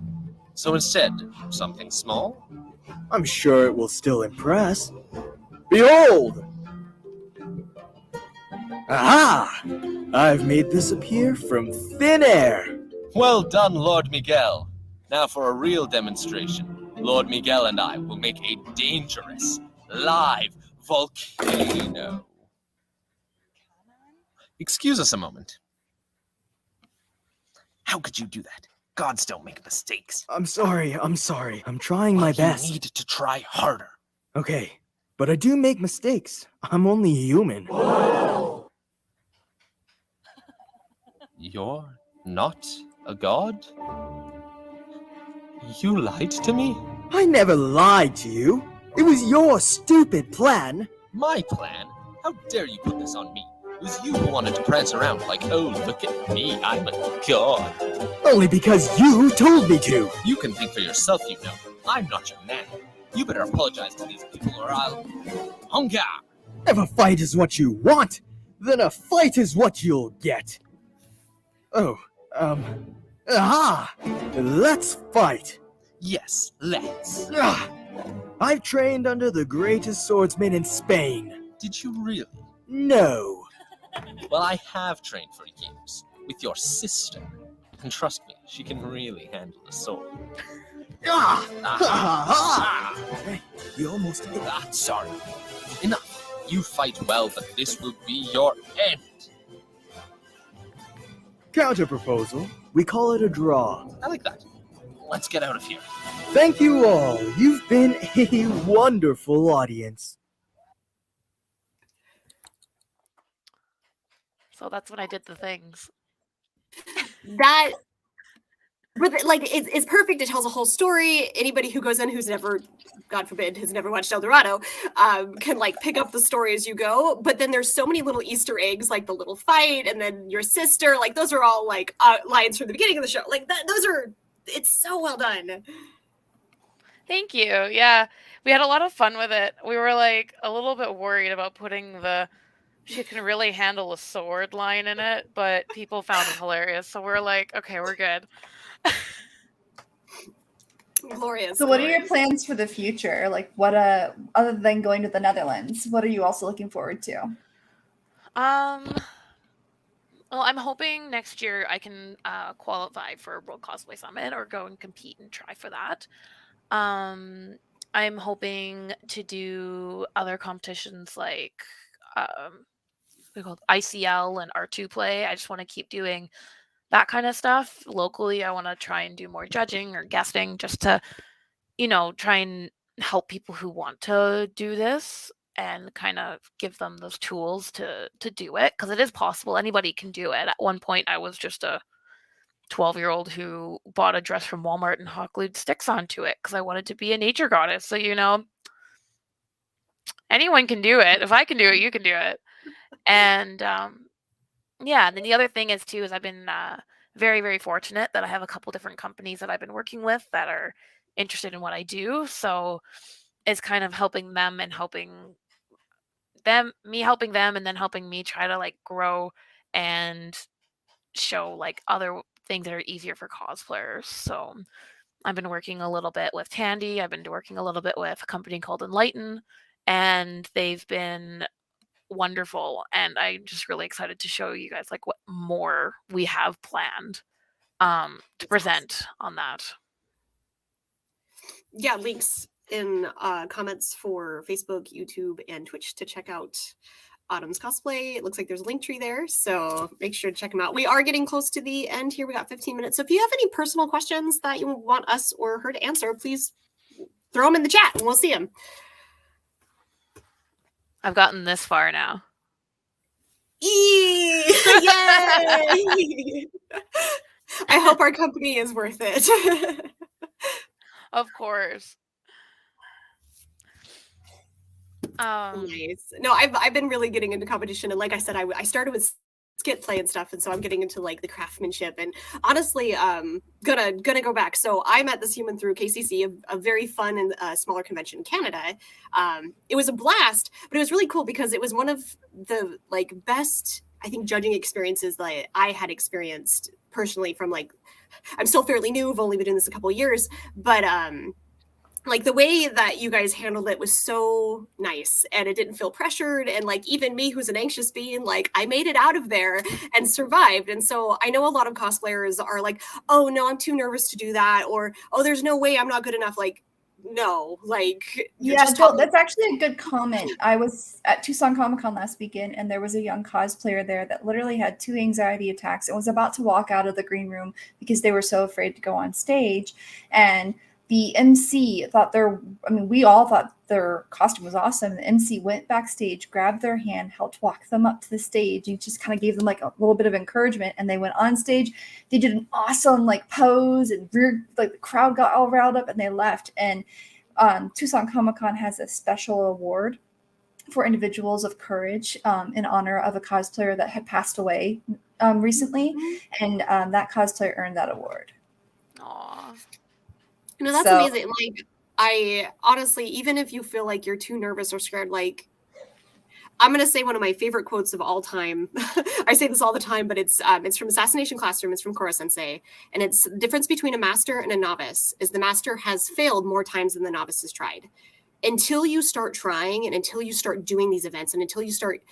So instead, something small? I'm sure it will still impress. Behold! Aha! I've made this appear from thin air. Well done, Lord Miguel. Now for a real demonstration. Lord Miguel and I will make a dangerous, live volcano. Excuse us a moment. How could you do that? Gods don't make mistakes. I'm sorry. I'm trying my best. You need to try harder. Okay, but I do make mistakes. I'm only human. You're not a god? You lied to me? I never lied to you. It was your stupid plan. My plan? How dare you put this on me? It was you who wanted to prance around like, oh, look at me, I'm a god. Only because you told me to. You can think for yourself, you know. I'm not your man. You better apologize to these people or I'll... Hunga! If a fight is what you want, then a fight is what you'll get. Oh, aha! Let's fight. Yes, let's. Ah, I've trained under the greatest swordsman in Spain. Did you really? No. Well, I have trained for years with your sister. And trust me, she can really handle a sword. Ah! Hey, you almost hit me. Sorry. Enough. You fight well, but this will be your end. Counter proposal. We call it a draw. I like that. Let's get out of here. Thank you all. You've been a wonderful audience. So that's when I did the things. That, but like, it's perfect. It tells a whole story. Anybody who goes in who's never, God forbid, has never watched El Dorado, can like pick up the story as you go. But then there's so many little Easter eggs, like the little fight, and then your sister. Like those are all like lines from the beginning of the show. Like that, those are. It's so well done. Thank you. Yeah, we had a lot of fun with it. We were like a little bit worried about putting the "she can really handle a sword" line in it, but people found it hilarious. So we're like, okay, we're good. Glorious. So what are your plans for the future? Like what other than going to the Netherlands, what are you also looking forward to? Well, I'm hoping next year I can qualify for World Cosplay Summit or go and compete and try for that. I'm hoping to do other competitions like they're called ICL and R2 Play. I just want to keep doing that kind of stuff. Locally, I want to try and do more judging or guesting just to, try and help people who want to do this and kind of give them those tools to do it, because it is possible. Anybody can do it. At one point, I was just a 12-year-old who bought a dress from Walmart and hot glued sticks onto it because I wanted to be a nature goddess. So, anyone can do it. If I can do it, you can do it. And yeah, and then the other thing is I've been very, very fortunate that I have a couple different companies that I've been working with that are interested in what I do. So it's kind of helping them and helping them, and then helping me try to like grow and show like other things that are easier for cosplayers. So I've been working a little bit with Tandy. I've been working a little bit with a company called Enlighten, and they've been wonderful. And I'm just really excited to show you guys like what more we have planned to present on that. Yeah, links in comments for Facebook, YouTube, and Twitch to check out Autumn's Cosplay. It looks like there's a link tree there, so make sure to check them out. We are getting close to the end here. We got 15 minutes. So if you have any personal questions that you want us or her to answer, please throw them in the chat and we'll see them. I've gotten this far now. Yay! I hope our company is worth it. Of course. Nice. No, I've been really getting into competition, and like I said, I started with skit play and stuff, and so I'm getting into like the craftsmanship. And honestly, gonna go back. So I met this human through KCC, a very fun and smaller convention in Canada. It was a blast, but it was really cool because it was one of the like best, I think, judging experiences that I had experienced personally. From like, I'm still fairly new. I've only been doing this a couple of years, but like the way that you guys handled it was so nice, and it didn't feel pressured. And like, even me, who's an anxious being, like I made it out of there and survived. And so I know a lot of cosplayers are like, oh no, I'm too nervous to do that, or oh, there's no way, I'm not good enough. Like, no, like, yeah, that's actually a good comment. I was at Tucson Comic-Con last weekend, and there was a young cosplayer there that literally had 2 anxiety attacks and was about to walk out of the green room because they were so afraid to go on stage. And the MC thought we all thought their costume was awesome. The MC went backstage, grabbed their hand, helped walk them up to the stage, and just kind of gave them like a little bit of encouragement. And they went on stage. They did an awesome like pose, and like the crowd got all riled up, and they left. And Tucson Comic-Con has a special award for individuals of courage in honor of a cosplayer that had passed away recently. And that cosplayer earned that award. Aww. No, that's amazing. Like, I honestly, even if you feel like you're too nervous or scared, like, I'm gonna say one of my favorite quotes of all time. I say this all the time, but it's from Assassination Classroom. It's from Korra Sensei, and it's the difference between a master and a novice is the master has failed more times than the novice has tried. Until you start trying, and until you start doing these events, and until you start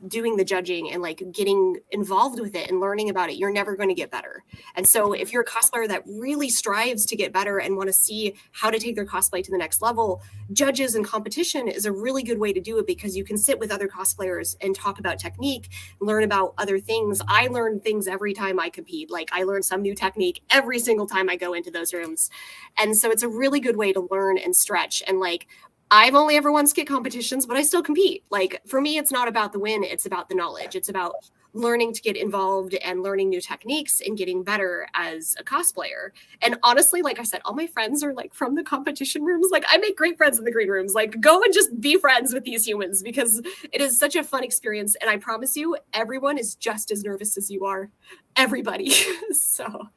doing the judging and like getting involved with it and learning about it, you're never going to get better. And so if you're a cosplayer that really strives to get better and want to see how to take their cosplay to the next level, judges and competition is a really good way to do it, because you can sit with other cosplayers and talk about technique, learn about other things. I learn things every time I compete. Like, I learn some new technique every single time I go into those rooms. And so it's a really good way to learn and stretch. And like, I've only ever won skit competitions, but I still compete. Like, for me, it's not about the win. It's about the knowledge. It's about learning to get involved and learning new techniques and getting better as a cosplayer. And honestly, like I said, all my friends are like from the competition rooms. Like, I make great friends in the green rooms. Like, go and just be friends with these humans, because it is such a fun experience. And I promise you, everyone is just as nervous as you are. Everybody. So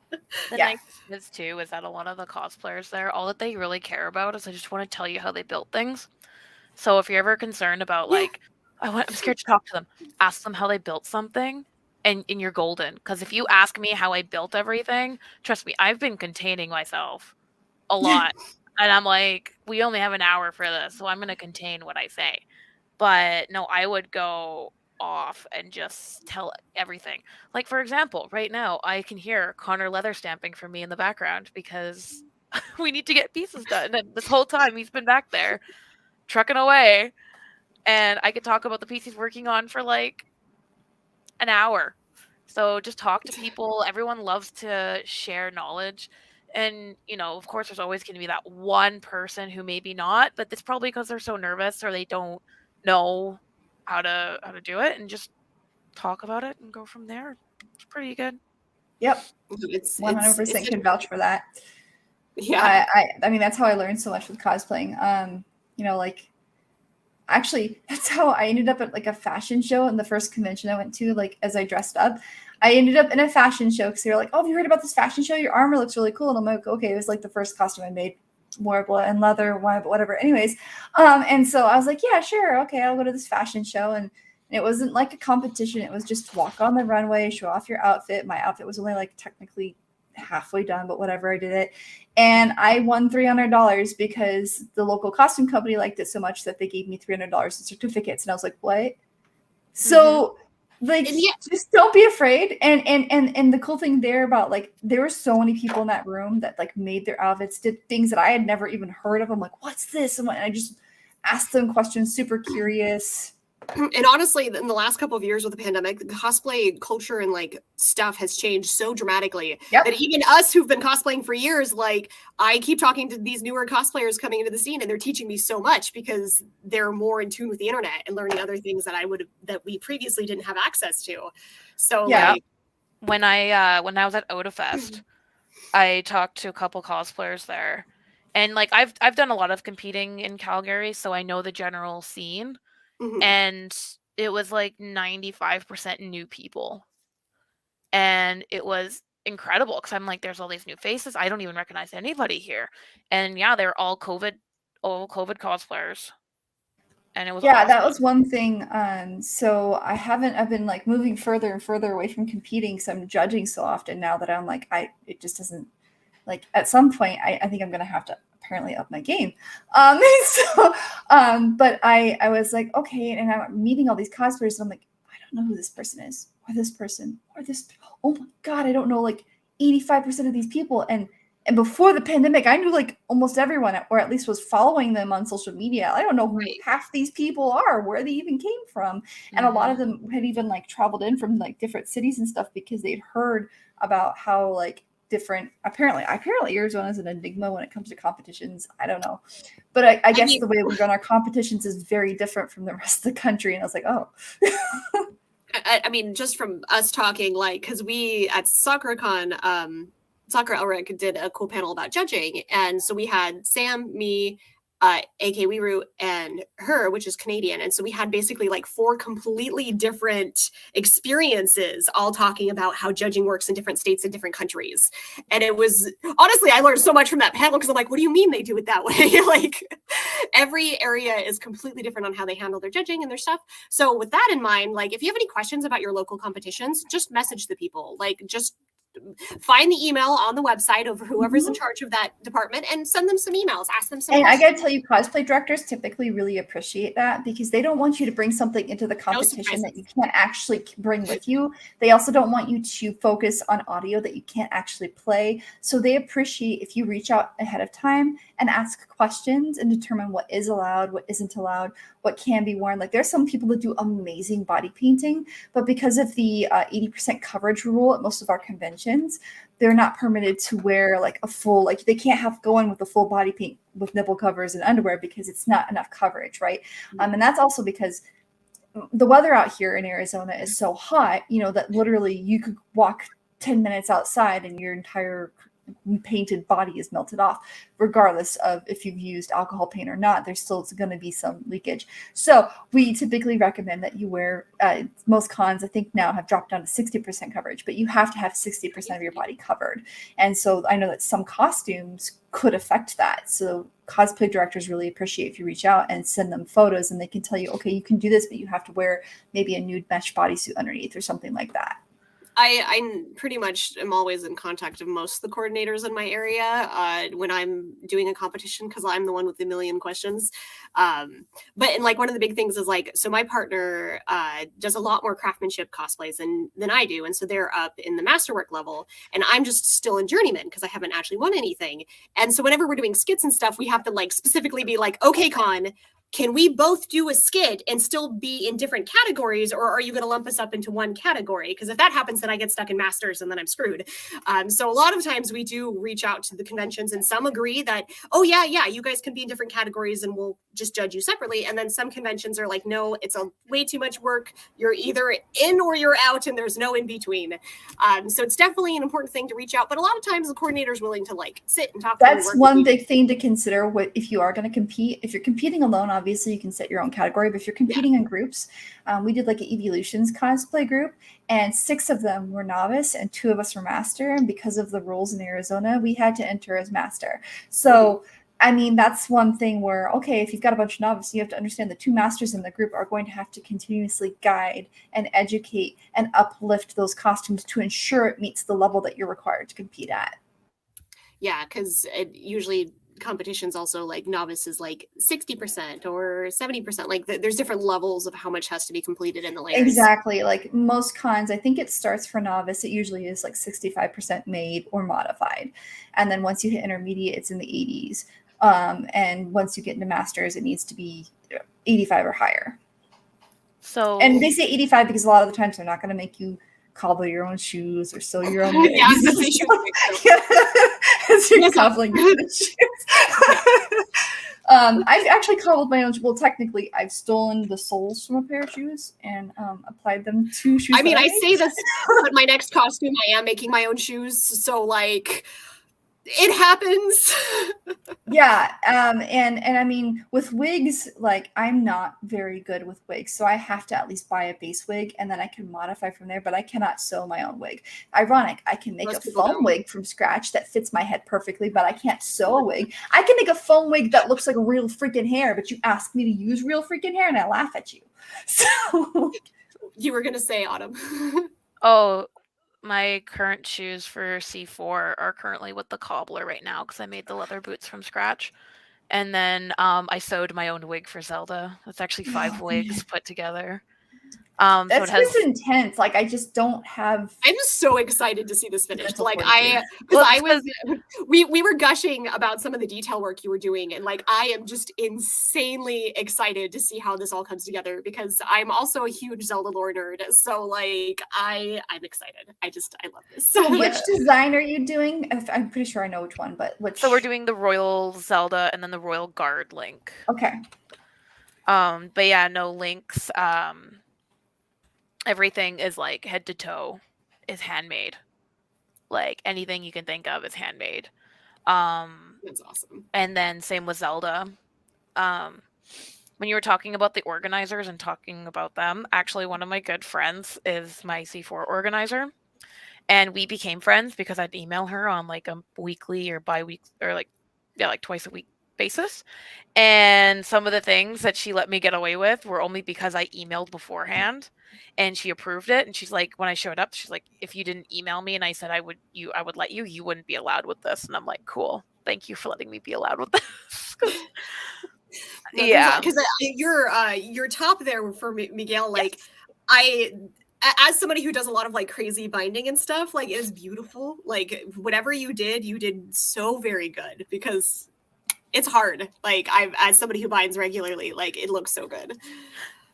the nice thing is too is that a lot of the cosplayers there, all that they really care about is they just want to tell you how they built things. So if you're ever concerned about like, I'm scared to talk to them, ask them how they built something, and you're golden. Because if you ask me how I built everything, trust me, I've been containing myself a lot. And I'm like, we only have an hour for this, so I'm going to contain what I say. But no, I would go off and just tell everything. Like, for example, right now, I can hear Connor leather stamping for me in the background because we need to get pieces done. And this whole time, he's been back there trucking away. And I could talk about the piece he's working on for like an hour. So just talk to people. Everyone loves to share knowledge. And, you know, of course, there's always going to be that one person who maybe not, but it's probably because they're so nervous or they don't know how to do it, and just talk about it and go from there. It's pretty good. Yep. It's 100% can vouch for that. Yeah. I mean, that's how I learned so much with cosplaying. You know, like, actually, that's how I ended up at like a fashion show in the first convention I went to, like, as I dressed up. I ended up in a fashion show because they were like, oh, have you heard about this fashion show? Your armor looks really cool. And I'm like, okay, it was like the first costume I made. More and leather, whatever. Anyways, and so I was like, yeah, sure, okay, I'll go to this fashion show. And it wasn't like a competition. It was just walk on the runway, show off your outfit. My outfit was only like technically halfway done, but whatever, I did it. And I won $300 because the local costume company liked it so much that they gave me $300 in certificates. And I was like, what? So like, just don't be afraid. And the cool thing there about, like, there were so many people in that room that like made their outfits, did things that I had never even heard of. I'm like, what's this? And I just asked them questions, super curious. And honestly, in the last couple of years with the pandemic, the cosplay culture and like stuff has changed so dramatically Yep. that even us who've been cosplaying for years, like I keep talking to these newer cosplayers coming into the scene, and they're teaching me so much because they're more in tune with the internet and learning other things that we previously didn't have access to. So Yeah. like When I was at OdaFest, I talked to a couple cosplayers there. And like I've done a lot of competing in Calgary, so I know the general scene. mhm. And it was like 95% new people. And it was incredible because I'm like, there's all these new faces. I don't even recognize anybody here. And yeah, they're all COVID cosplayers. And it was Yeah, that awesome. was one thing. So I've been like moving further and further away from competing because I'm judging so often now that I'm like, it just doesn't, like, at some point I think I'm gonna have to apparently up my game. So but I was like, okay, and I'm meeting all these cosplayers, and I'm like, I don't know who this person is, or this person, or this, oh my god, I don't know like 85% of these people. And before the pandemic, I knew like almost everyone, or at least was following them on social media. I don't know who Right. half these people are, where they even came from. And a lot of Mhm. them had even like traveled in from like different cities and stuff because they'd heard about how like different, apparently Arizona's an enigma when it comes to competitions. I don't know. But I guess mean- the way we run our competitions is very different from the rest of the country. And I was like, oh. I mean, just from us talking, like, because we at SoccerCon, Soccer Elric did a cool panel about judging, and so we had Sam, me, AK Wiru, and her, which is Canadian, and so we had basically like 4 completely different experiences, all talking about how judging works in different states and different countries. And it was honestly, I learned so much from that panel because I'm like, what do you mean they do it that way? Like, every area is completely different on how they handle their judging and their stuff. So with that in mind, like if you have any questions about your local competitions, just message the people. Like just find the email on the website of whoever's in charge of that department and send them some emails, ask them some And I questions. gotta tell you, cosplay directors typically really appreciate that because they don't want you to bring something into the competition that you can't actually bring with you. They also don't want you to focus on audio that you can't actually play. So they appreciate if you reach out ahead of time and ask questions and determine what is allowed, what isn't allowed, what can be worn. Like there's some people that do amazing body painting, but because of the 80% coverage rule at most of our conventions, they're not permitted to wear like a full, like they can't have go in with a full body paint with nipple covers and underwear because it's not enough coverage, right? And that's also because the weather out here in Arizona is so hot, you know, that literally you could walk 10 minutes outside and your entire painted body is melted off, regardless of if you've used alcohol paint or not. There's still going to be some leakage. So we typically recommend that you wear, most cons I think now have dropped down to 60% coverage, but you have to have 60% of your body covered. And so I know that some costumes could affect that. So cosplay directors really appreciate if you reach out and send them photos and they can tell you, okay, you can do this, but you have to wear maybe a nude mesh bodysuit underneath or something like that. I pretty much am always in contact with most of the coordinators in my area when I'm doing a competition because I'm the one with the million questions. But and like one of the big things is like, so my partner does a lot more craftsmanship cosplays than I do. And so they're up in the masterwork level and I'm just still in journeyman because I haven't actually won anything. And so whenever we're doing skits and stuff, we have to like specifically be like, okay, Con, can we both do a skit and still be in different categories, or are you going to lump us up into one category? Because if that happens, then I get stuck in masters and then I'm screwed. So a lot of times we do reach out to the conventions and some agree that, oh yeah, you guys can be in different categories and we'll just judge you separately. And then some conventions are like, no, it's a way too much work. You're either in or you're out and there's no in between. So it's definitely an important thing to reach out. But a lot of times the coordinator is willing to like sit and talk. That's one big thing to consider. What if you are going to compete? If you're competing alone, obviously you can set your own category. But if you're competing in groups, we did like an Evolutions cosplay group, and 6 of them were novice and 2 of us were master. And because of the rules in Arizona, we had to enter as master. So I mean, that's one thing where, okay, if you've got a bunch of novices, you have to understand the 2 masters in the group are going to have to continuously guide and educate and uplift those costumes to ensure it meets the level that you're required to compete at. Yeah, because usually competitions also like novice is like 60% or 70%. Like there's different levels of how much has to be completed in the layers. Exactly. Like most cons, I think it starts for novice. It usually is like 65% made or modified. And then once you hit intermediate, it's in the 80s. And once you get into masters, it needs to be 85 or higher. So And they say 85 because a lot of the times they're not going to make you cobble your own shoes or sew your own wigs. Yeah, I was gonna say shoes. So you're cobbling your own shoes. I've actually cobbled my own. Well, technically, I've stolen the soles from a pair of shoes and applied them to shoes. I mean, that I made. say this, but my next costume, I am making my own shoes. So, like, it happens. Yeah, and I mean, with wigs, like, I'm not very good with wigs, so I have to at least buy a base wig, and then I can modify from there, but I cannot sew my own wig. Ironic, I can make Most a people foam don't. wig from scratch that fits my head perfectly, but I can't sew a wig. I can make a foam wig that looks like real freaking hair, but you ask me to use real freaking hair, and I laugh at you. So, You were gonna say, Autumn. oh, my current shoes for C4 are currently with the cobbler right now because I made the leather boots from scratch. And then I sewed my own wig for Zelda. It's actually 5 wigs put together. So that it has. seems intense. Like, I just don't have. I'm so excited to see this finished. Mental Like fortitude. because I was, we were gushing about some of the detail work you were doing, and like I am just insanely excited to see how this all comes together because I'm also a huge Zelda lore nerd. So like I'm excited. I love this. So which design are you doing? I'm pretty sure I know which one, but which? So we're doing the Royal Zelda and then the Royal Guard Link. Okay. But yeah, no Links. Everything is like head to toe is handmade. Like anything you can think of is handmade. That's awesome. And then same with Zelda. When you were talking about the organizers and talking about them, actually one of my good friends is my C4 organizer. And we became friends because I'd email her on like a weekly or bi-week or like twice a week basis. And some of the things that she let me get away with were only because I emailed beforehand and she approved it. And she's like, when I showed up, she's like, if you didn't email me and I said I would let you, you wouldn't be allowed with this. And I'm like, cool. Thank you for letting me be allowed with this. Yeah. Because your top there for Miguel, like as somebody who does a lot of like crazy binding and stuff, like is beautiful. Like whatever you did so very good because it's hard. Like as somebody who binds regularly, like it looks so good.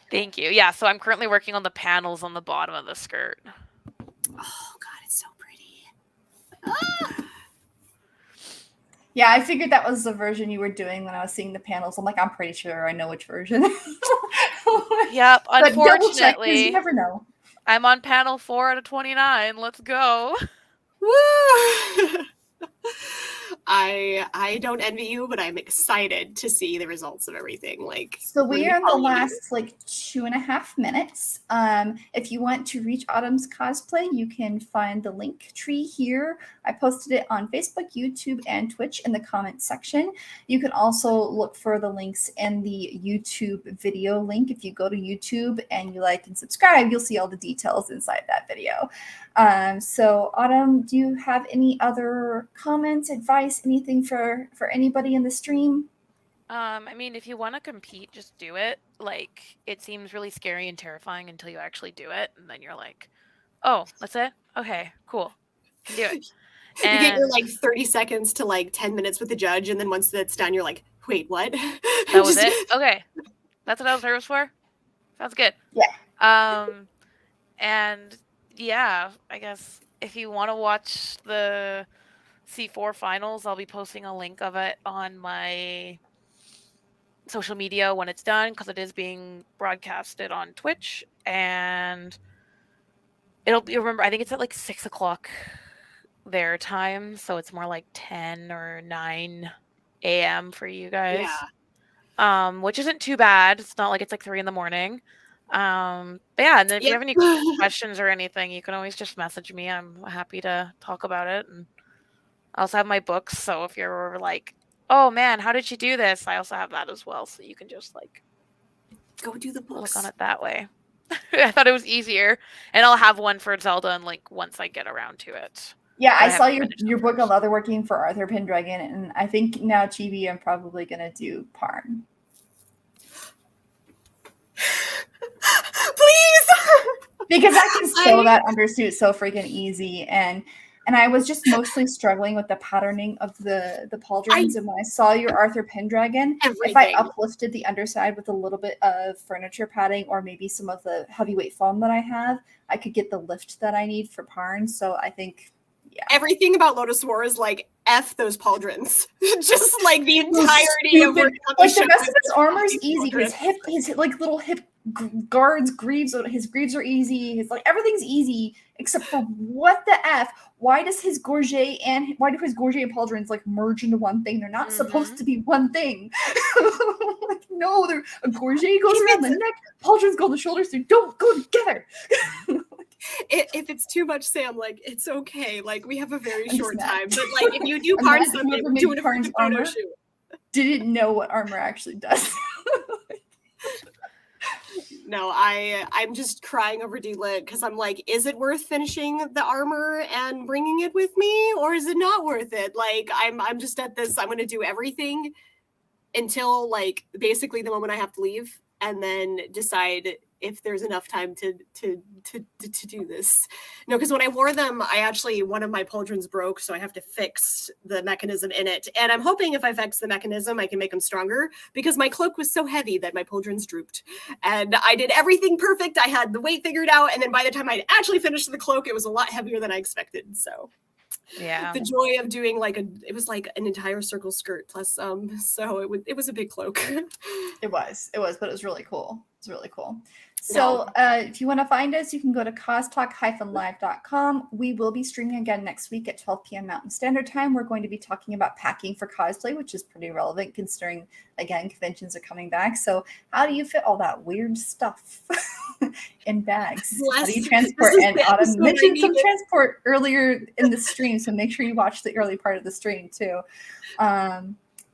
Thank you. Yeah, so I'm currently working on the panels on the bottom of the skirt. Oh god, it's so pretty. Yeah, I figured that was the version you were doing when I was seeing the panels. I'm like, I'm pretty sure I know which version. Yep, But double check, 'cause unfortunately, you never know. I'm on panel 4 out of 29. Let's go. Woo! I don't envy you, but I'm excited to see the results of everything. Like, So we are in the last like 2.5 minutes. If you want to reach Autumn's Cosplay, you can find the link tree here. I posted it on Facebook, YouTube, and Twitch in the comments section. You can also look for the links in the YouTube video link. If you go to YouTube and you like and subscribe, you'll see all the details inside that video. So Autumn, do you have any other comments, advice, anything for anybody in the stream? I mean, if you want to compete, just do it. Like, it seems really scary and terrifying until you actually do it, and then you're like, oh, that's it? Okay, cool. Can do it. You get your like 30 seconds to like 10 minutes with the judge, and then once that's done, you're like, wait, what? That was it? Okay. That's what I was nervous for? Sounds good. Yeah. And yeah, I guess if you want to watch the C4 finals, I'll be posting a link of it on my social media when it's done because it is being broadcasted on Twitch, and it'll be, remember, I think it's at like 6 o'clock their time, so it's more like 10 or 9 a.m. for you guys. Yeah. Which isn't too bad. It's not like it's like 3 in the morning. But yeah, and then if you have any questions or anything, you can always just message me. I'm happy to talk about it. And I also have my books, so if you're like, oh man, how did you do this? I also have that as well, so you can just like go do the books. Look on it that way. I thought it was easier, and I'll have one for Zelda and Link once I get around to it. Yeah, I saw your book on leatherworking for Arthur Pendragon, and I think now Chibi, I'm probably gonna do Parn. Please, because I can sew that undersuit so freaking easy, and And I was just mostly struggling with the patterning of the pauldrons. And when I saw your Arthur Pendragon, if I uplifted the underside with a little bit of furniture padding or maybe some of the heavyweight foam that I have, I could get the lift that I need for Parn. So I think, yeah. Everything about Lotus War is like F those pauldrons. Just like the entirety of like the rest of his armor is easy. His like little hip guards, greaves, his greaves are easy. His like everything's easy except for what the F? Why do his gorget and pauldrons like merge into one thing? They're not supposed to be one thing. Like, no, a gorget goes around the neck, pauldrons go on the shoulders. They don't go together. If it's too much, Sam, like it's okay. Like we have a very short time, but like if you do Parn something, we're doing a photo shoot. Didn't know what armor actually does. No, I'm just crying over D-Lit because I'm like, is it worth finishing the armor and bringing it with me, or is it not worth it? Like I'm just at this. I'm gonna do everything until like basically the moment I have to leave, and then decide if there's enough time to do this. No, because when I wore them, one of my pauldrons broke, so I have to fix the mechanism in it. And I'm hoping if I fix the mechanism, I can make them stronger, because my cloak was so heavy that my pauldrons drooped. And I did everything perfect. I had the weight figured out, and then by the time I actually finished the cloak, it was a lot heavier than I expected. So yeah, the joy of doing it was like an entire circle skirt plus so it was a big cloak. It was, but it was really cool. It's really cool. So if you want to find us, you can go to costalk-live.com. We will be streaming again next week at 12 p.m. Mountain Standard Time. We're going to be talking about packing for cosplay, which is pretty relevant considering, again, conventions are coming back. So how do you fit all that weird stuff in bags? How do you transport? And Autumn mentioned some transport earlier in the stream, so make sure you watch the early part of the stream too.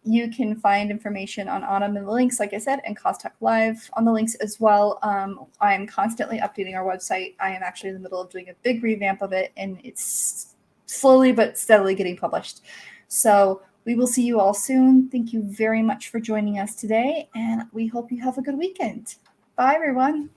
You can find information on Autumn in the links, like I said, and Costalk Live on the links as well. I am constantly updating our website. I am actually in the middle of doing a big revamp of it, and it's slowly but steadily getting published. So we will see you all soon. Thank you very much for joining us today, and we hope you have a good weekend. Bye, everyone.